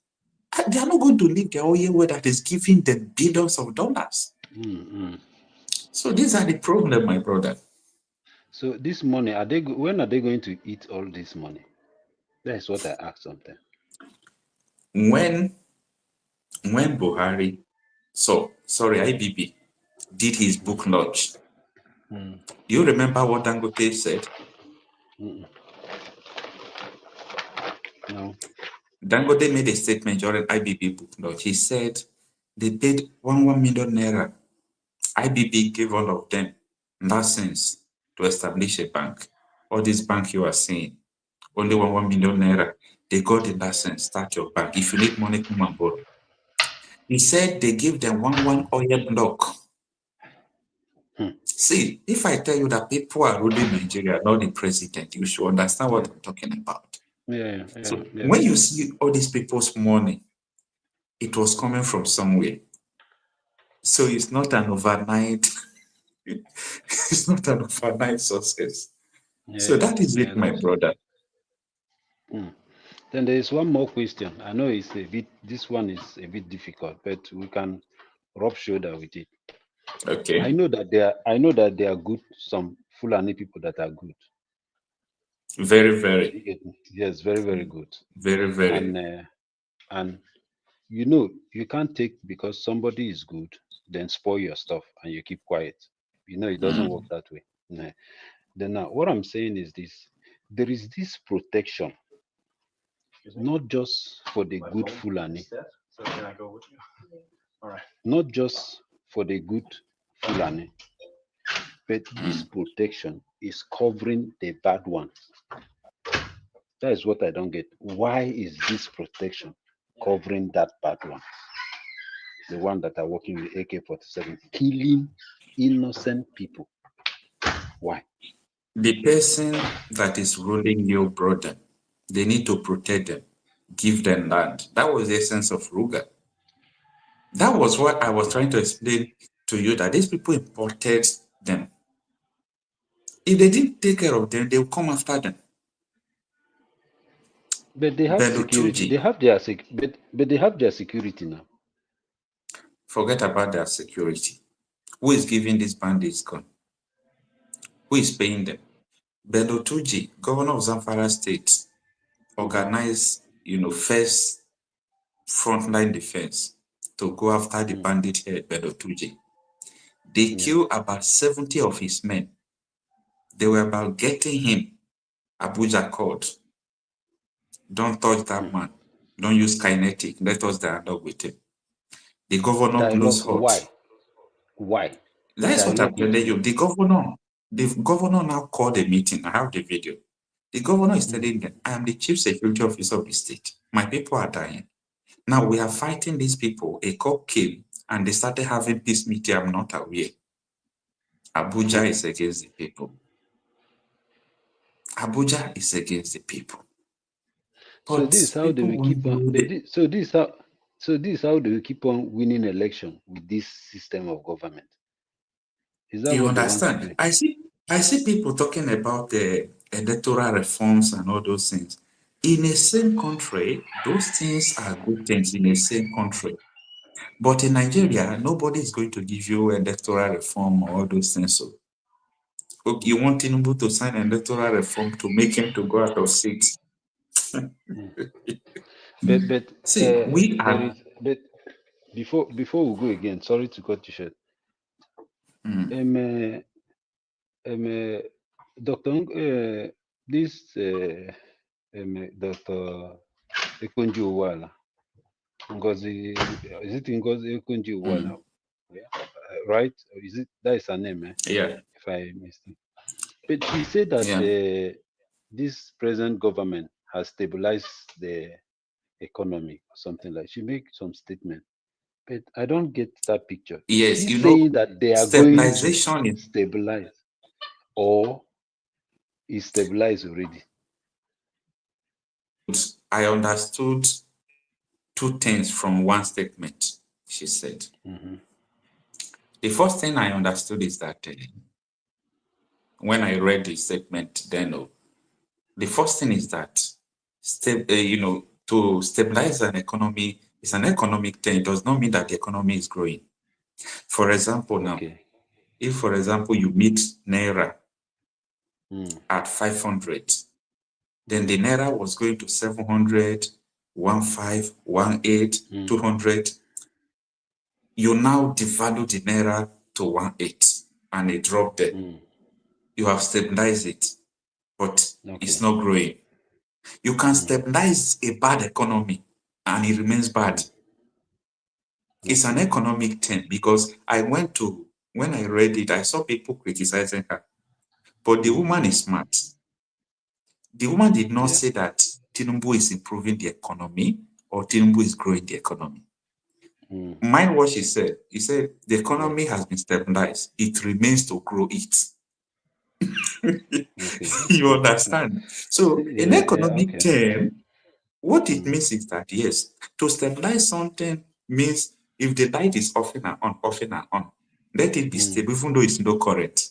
They are not going to leave the oil well that is giving them billions of dollars. So these are the problem, my brother. So this money, when are they going to eat all this money? That's what I ask sometimes. When Buhari, IBB did his book launch, do you remember what Dangote said? No. Dangote made a statement during IBB book launch. He said they paid 1 million naira. IBB gave all of them license to establish a bank. All this bank you are seeing, only 1 million naira. They got the license, start your bank. If you need money, come and borrow. He said they give them one oil block. See, if I tell you that people are ruling Nigeria, not the president, you should understand what I'm talking about. So when you see all these people's money, it was coming from somewhere. So it's not an overnight, it's not an overnight success. So that is it, my brother. Then there is one more question. I know it's this one is a bit difficult, but we can rub shoulder with it. Okay. I know that there are good, some Fulani people that are good. Very, very. Yes, very, very good. Very, very. And you know, you can't take because somebody is good, then spoil your stuff and you keep quiet. You know, it doesn't work that way. Nah. Then now, what I'm saying is this: there is this protection, not just for the good Fulani, not just for the good Fulani, but this protection is covering the bad one. That is what I don't get. Why is this protection covering that bad one? The one that are working with AK-47, killing innocent people. Why? The person that is ruling your brother, they need to protect them, give them land. That was the essence of Ruga. That was what I was trying to explain to you, that these people imported them. If they didn't take care of them, they will come after them. But they have security. They have their but they have their security now. Forget about their security. Who is giving these bandits gun? Who is paying them? Bello Tuji, governor of Zamfara State, organized, first frontline defense to go after the bandit head, Bello Tuji. They killed about 70 of his men. They were about getting him Abuja called. Don't touch that man. Don't use kinetic. Let us dialogue with him. The governor blows hot. Why? That's what I'm telling you. The governor now called a meeting. I have the video. The governor is telling them, I am the chief security officer of the state. My people are dying. Now we are fighting these people. A cop came and they started having peace meeting. I'm not aware. Abuja is against the people. Abuja is against the people. But so this is how they will keep on. So this is how they will keep on winning election with this system of government. Is that you what understand? They want to do? I see people talking about the electoral reforms and all those things. In a same country, those things are good things in a same country. But in Nigeria, nobody is going to give you electoral reform or all those things. So you want Tinubu to sign electoral reform to make him to go out of seats. But see, we are. But before we go again, sorry to cut you short. Doctor, this Dr. Ekunji Uwala, Ngozi, is it Ngozi Ekunji Uwala? Right? Is it that is her name? Yeah. If I missed it. But she said that this present government has stabilized the economy or something like. She make some statement, but I don't get that picture. Yes, is she saying that they are going to stabilize, or is stabilized already? I understood two things from one statement she said. The first thing I understood is that when I read the statement, then the first thing is that to stabilize an economy is an economic thing. It does not mean that the economy is growing. For example, now, if for example you meet Naira at 500, then the Naira was going to 700, 15, 18, 200. You now devalue the Naira to 18 and it dropped there. You have stabilized it, but it's not growing. You can stabilize a bad economy and it remains bad. It's an economic thing, because when I read it, I saw people criticizing her. But the woman is smart. The woman did not say that Tinubu is improving the economy or Tinubu is growing the economy. Mind what she said. He said the economy has been stabilized. It remains to grow it. You understand? So in economic term, what it means is that, yes, to stabilize something means if the light is off and on, let it be stable, even though it's no current.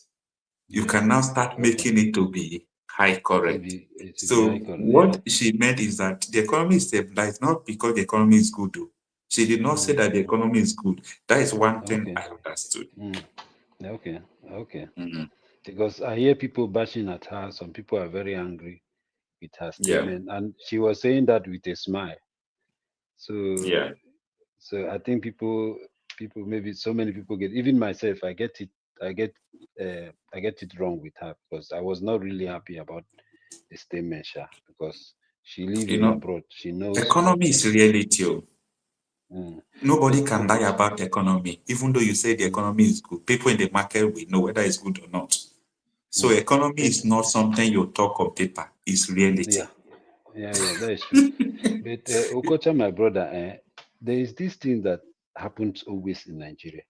You can now start making it to be high current. So what she meant is that the economy is stabilized, not because the economy is good. She did not say that the economy is good. That is one thing I understood. Okay. Because I hear people bashing at her. Some people are very angry with her statement, and she was saying that with a smile. So, so I think people, maybe so many people get. Even myself, I get it it wrong with her, because I was not really happy about the statement, because she lives You in know, abroad. She knows economy is reality. Nobody But can lie about the economy, even though you say the economy is good. People in the market will know whether it's good or not. So economy is not something you talk on paper, it's reality. Yeah, that is true. But Okocha, my brother, there is this thing that happens always in Nigeria,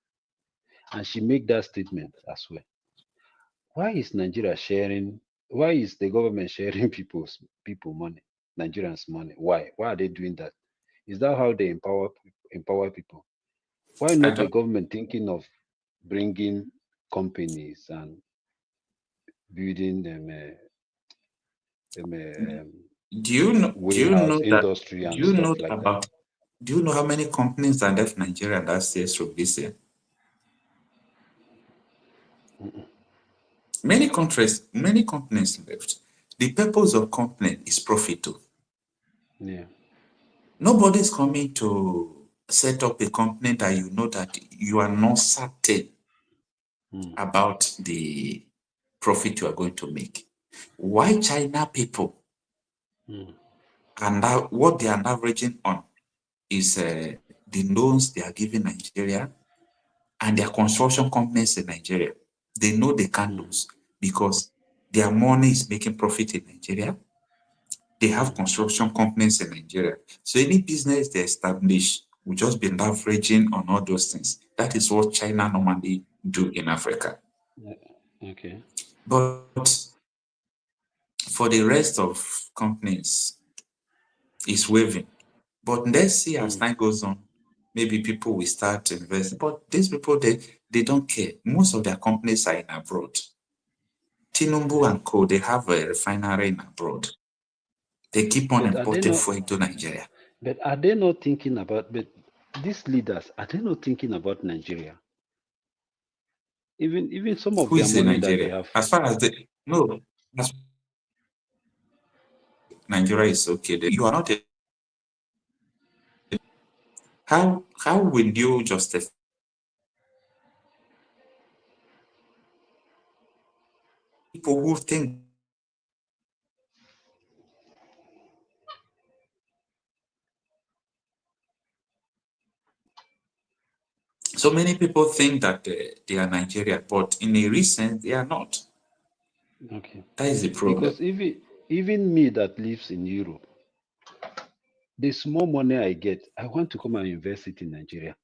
and she make that statement as well. Why is Nigeria sharing? Why is the government sharing people money, Nigerians' money? Why? Why are they doing that? Is that how they empower people? Why I not the don't. government thinking of bringing companies and building them, Do you know? Do you warehouse know that? industry Do and you stuff know like that? about? Do you know how many companies that left Nigeria last year through this year? Many companies left. The purpose of company is profit too. Yeah. Nobody's coming to set up a company that you know that you are not certain about the profit you are going to make. Why China people and now what they are averaging on is the loans they are giving Nigeria and their construction companies in Nigeria. They know they can't lose because their money is making profit in Nigeria. They have construction companies in Nigeria. So any business they establish will just be leveraging on all those things. That is what China normally do in Africa. Okay. But for the rest of companies, it's waving. But let's see as time goes on, maybe people will start investing. But these people, they don't care. Most of their companies are in abroad. Tinubu and Co, they have a refinery in abroad. They keep on importing fuel into Nigeria. But are they not thinking about, but these leaders, are they not thinking about Nigeria? Even some of Who their is in money that they Nigeria? have. As far as Nigeria is okay. You are not how will you justify people who think so many people think that they are Nigeria, but in a recent they are not. Okay. That is the problem. Because even me that lives in Europe, the small money I get, I want to come and invest it in Nigeria.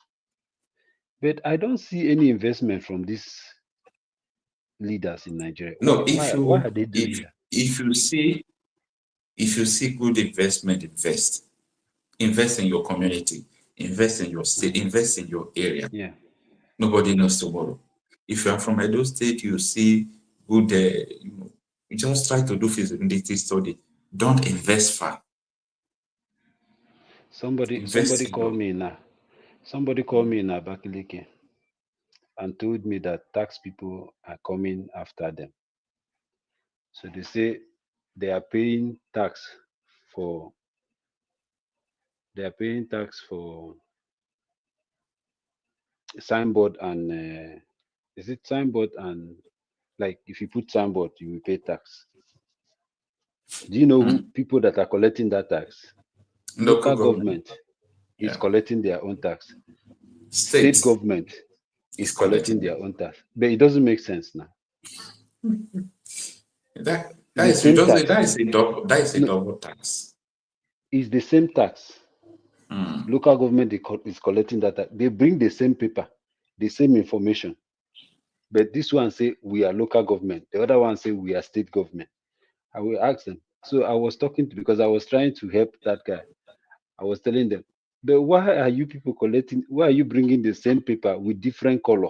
But I don't see any investment from these leaders in Nigeria. No, Why are they doing that? if you see good investment, invest in your community, invest in your state, invest in your area. Yeah. Nobody knows tomorrow. If you are from Edo State, you see good, you just try to do feasibility study. Don't invest far. Somebody called me now. Somebody called me in Abakaliki and told me that tax people are coming after them. So they say they are paying tax for signboard and is it signboard and like if you put signboard you will pay tax. Do you know who people that are collecting that tax? Local government is collecting their own tax. State government is collecting their own tax. But it doesn't make sense now. That is a double tax. It's the same tax. Local government is collecting that tax. They bring the same paper, the same information. But this one say we are local government. The other one say we are state government. I will ask them. So I was talking to, because I was trying to help that guy. I was telling them, but why are you people collecting? Why are you bringing the same paper with different color?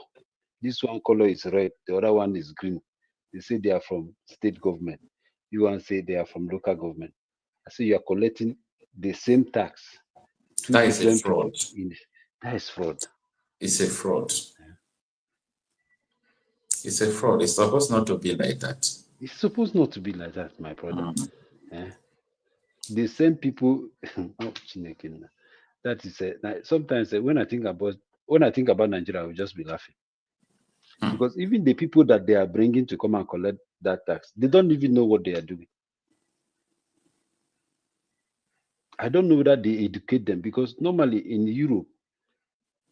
This one color is red, the other one is green. They say they are from state government. You want to say they are from local government. I say you are collecting the same tax. That is a fraud. That is fraud. It's a fraud. It's a fraud. It's supposed not to be like that. It's supposed not to be like that, my brother. The same people. That is sometimes when I think about Nigeria, I will just be laughing. Because even the people that they are bringing to come and collect that tax, they don't even know what they are doing. I don't know whether they educate them, because normally in Europe,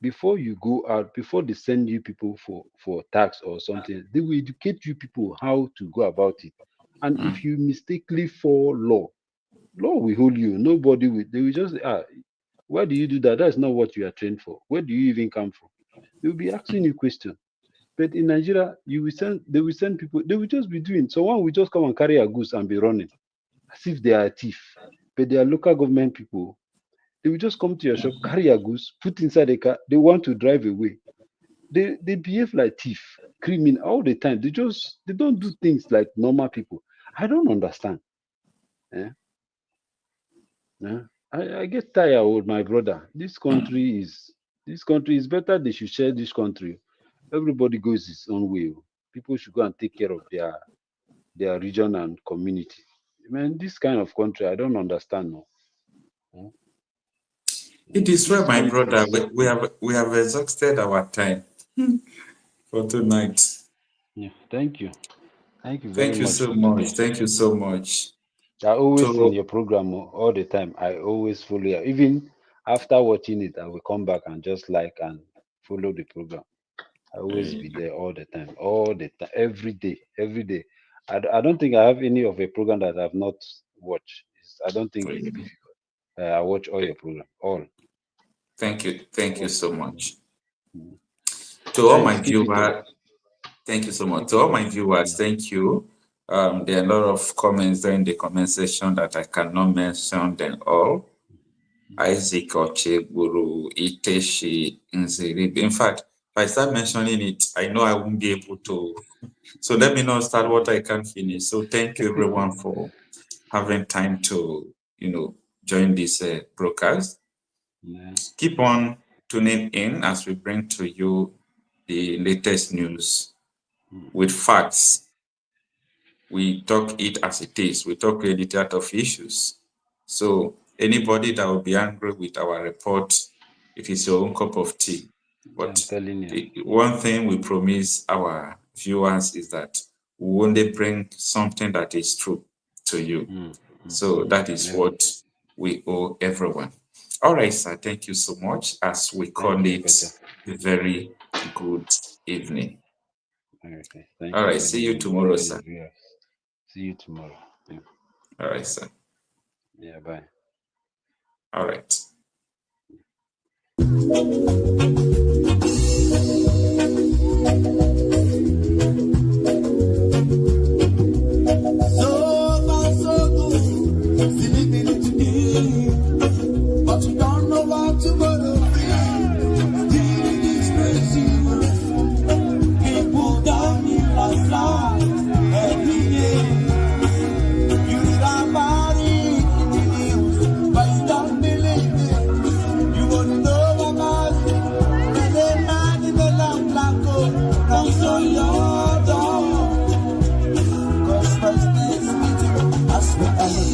before you go out, before they send you people for tax or something, they will educate you people how to go about it. And if you mistakenly fall law will hold you. Nobody will. They will just why do you do that? That's not what you are trained for. Where do you even come from? They will be asking you questions. But in Nigeria, they will send people. They will just be doing. Someone will just come and carry a goose and be running, as if they are a thief. But they are local government people. They will just come to your shop, carry a goose, put inside a car. They want to drive away. They behave like thief, criminal all the time. They don't do things like normal people. I don't understand. Yeah. Yeah. I get tired with my brother. This country is better. They should share this country. Everybody goes his own way. People should go and take care of their region and community. Man, this kind of country, I don't understand. No. Yeah. It is well, my brother. We have exhausted our time for tonight. Yeah, thank you. Thank you very much. Thank you so much. Thank you so much. I always in your program all the time. I always follow you. Even after watching it, I will come back and just like and follow the program. I always be there all the time, every day. I don't think I have any of a program that I've not watched. I don't think it's difficult. I watch all your program, all. Thank you so much. To all my viewers, thank you so much. To all my viewers, thank you. There are a lot of comments there in the comment section that I cannot mention them all. Isaac Ocheguru, Iteshi, Nziri. In fact, if I start mentioning it, I know I won't be able to. So let me not start what I can't finish. So thank you everyone for having time to, join this broadcast. Yeah. Keep on tuning in as we bring to you the latest news with facts. We talk it as it is. We talk reality out of issues. So anybody that will be angry with our report, it is your own cup of tea. But I'm telling you. the one thing we promise our viewers is that we will only bring something that is true to you. So that is what we owe everyone. All right, sir. Thank you so much. As we call it a very good evening. Okay. Thank All you. right. See you tomorrow, sir. See you tomorrow. Yeah. All right, sir. Yeah, bye. All right. So far, so good. Living today, but you don't know what tomorrow brings. Still this crazy world. People down in last life every day. You read about it in the news, but you don't believe it. You won't know about it. And then man in the lamp blanco comes on your door. Cause first this meeting, I swear I live.